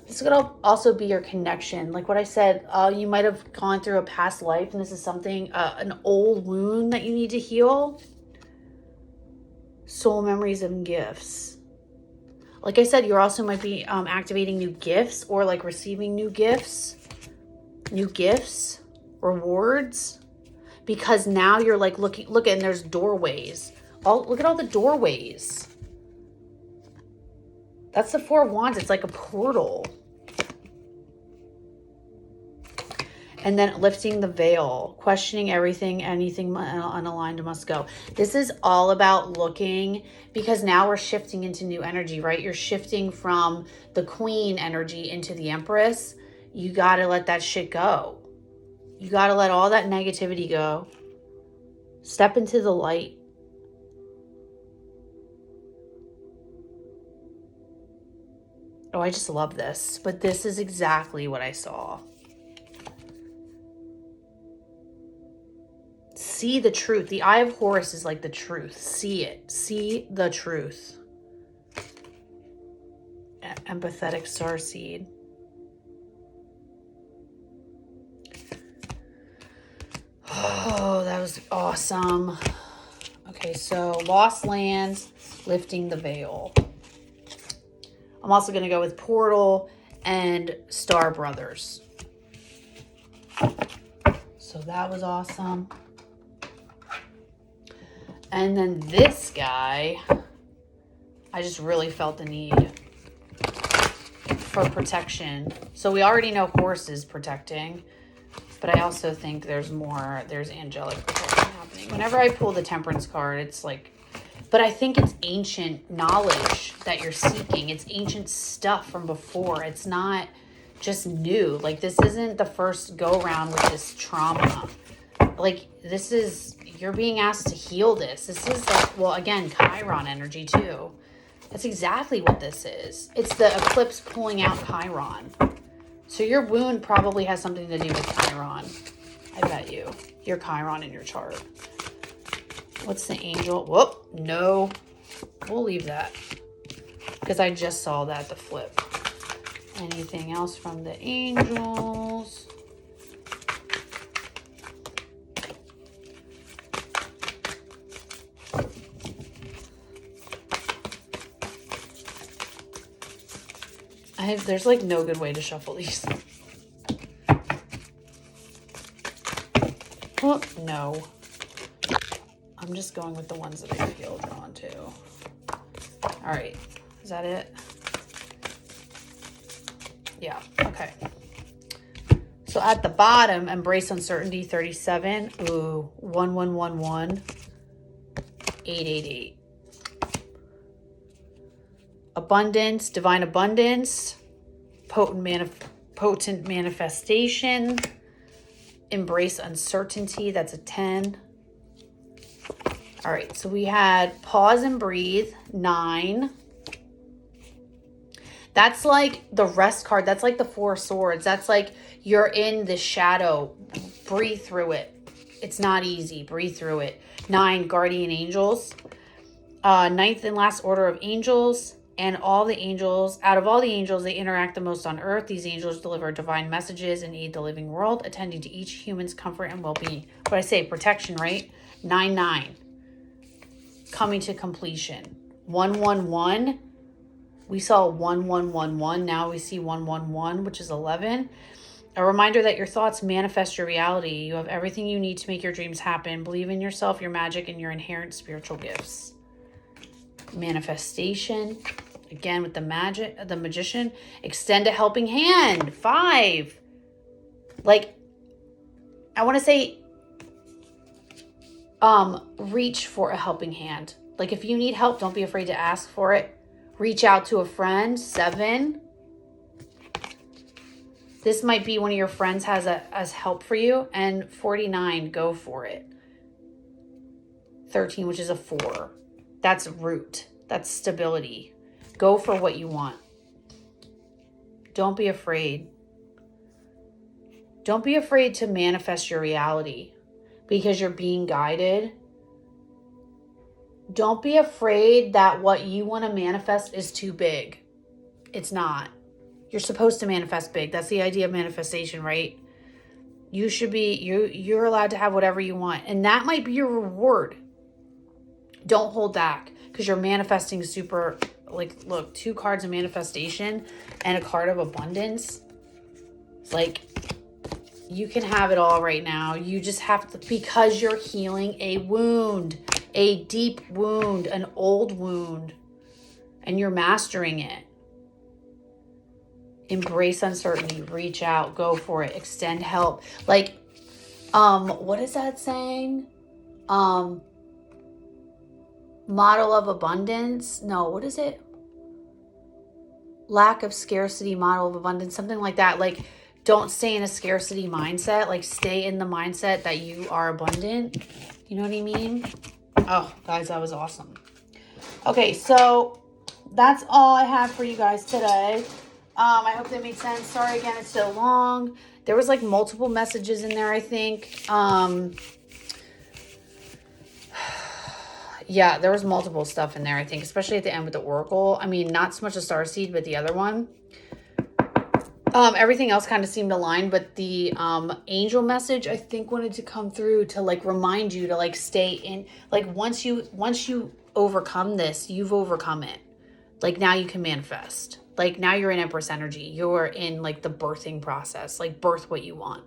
This could also be your connection. Like what I said, you might have gone through a past life and this is something, an old wound that you need to heal. Soul memories and gifts. Like I said, you also might be activating new gifts or like receiving new gifts. New gifts, rewards, because now you're like look, and there's doorways. Look at all the doorways. That's the Four of Wands. It's like a portal. And then lifting the veil, questioning everything, anything unaligned must go. This is all about looking, because now we're shifting into new energy, right? You're shifting from the queen energy into the empress. You got to let that shit go. You got to let all that negativity go. Step into the light. Oh, I just love this. But this is exactly what I saw. See the truth. The Eye of Horus is like the truth. See it. See the truth. Empathetic starseed. Oh, that was awesome. Okay, so Lost Lands, lifting the veil. I'm also going to go with Portal and Star Brothers. So that was awesome. And then this guy, I just really felt the need for protection. So we already know Horus is protecting, but I also think there's angelic protection happening. Whenever I pull the Temperance card, it's like, but I think it's ancient knowledge that you're seeking. It's ancient stuff from before. It's not just new. Like, this isn't the first go around with this trauma. Like, this is, you're being asked to heal this. This is like, well, again, Chiron energy too. That's exactly what this is. It's the eclipse pulling out Chiron. So your wound probably has something to do with Chiron. I bet you. Your Chiron in your chart. What's the angel? Whoop, no. We'll leave that. Because I just saw that, the flip. Anything else from the angels? There's like no good way to shuffle these. Oh, no. I'm just going with the ones that I feel drawn to. All right. Is that it? Yeah. Okay. So at the bottom, embrace uncertainty 37. Ooh, 1111 888. Abundance, divine abundance, potent manifestation, embrace uncertainty. That's a 10. All right, so we had pause and breathe, 9. That's like the rest card. That's like the 4 swords. That's like you're in the shadow. Breathe through it. It's not easy. Breathe through it. 9, guardian angels. 9th and last order of angels. And all the angels, out of all the angels, they interact the most on earth. These angels deliver divine messages and aid the living world, attending to each human's comfort and well-being. What I say, protection, right? 9-9. Coming to completion. 111. We saw 1111. Now we see 111, which is 11. A reminder that your thoughts manifest your reality. You have everything you need to make your dreams happen. Believe in yourself, your magic, and your inherent spiritual gifts. Manifestation. Again with the magician. Extend a helping hand. 5. Like, I want to say, reach for a helping hand. Like, if you need help, don't be afraid to ask for it. Reach out to a friend. 7. This might be one of your friends has help for you. And 49, go for it. 13, which is a 4. That's root. That's stability. Go for what you want. Don't be afraid. Don't be afraid to manifest your reality because you're being guided. Don't be afraid that what you want to manifest is too big. It's not. You're supposed to manifest big. That's the idea of manifestation, right? You should be, you're allowed to have whatever you want. And that might be your reward. Don't hold back because you're manifesting super, like, look, 2 cards of manifestation and a card of abundance. It's like, you can have it all right now. You just have to, because you're healing a wound, a deep wound, an old wound, and you're mastering it. embrace uncertainty, reach out, go for it, extend help. Like, what is that saying? Model of abundance. No, what is it? Lack of scarcity, model of abundance, something like that. Like, don't stay in a scarcity mindset. Like, stay in the mindset that you are abundant. You know what I mean? Oh, guys, that was awesome. Okay, so that's all I have for you guys today. I hope that made sense. Sorry again, it's so long. There was like multiple messages in there, I think. Yeah, there was multiple stuff in there, I think, especially at the end with the Oracle. I mean, not so much the Starseed, but the other one. Everything else kind of seemed aligned, but the angel message, I think, wanted to come through to like remind you to like stay in, like once you overcome this, you've overcome it. Like now you can manifest. Like now you're in Empress energy. You're in like the birthing process, like birth what you want.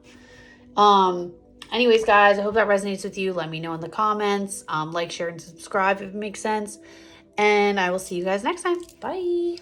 Anyways, guys, I hope that resonates with you. Let me know in the comments. Like, share, and subscribe if it makes sense. And I will see you guys next time. Bye.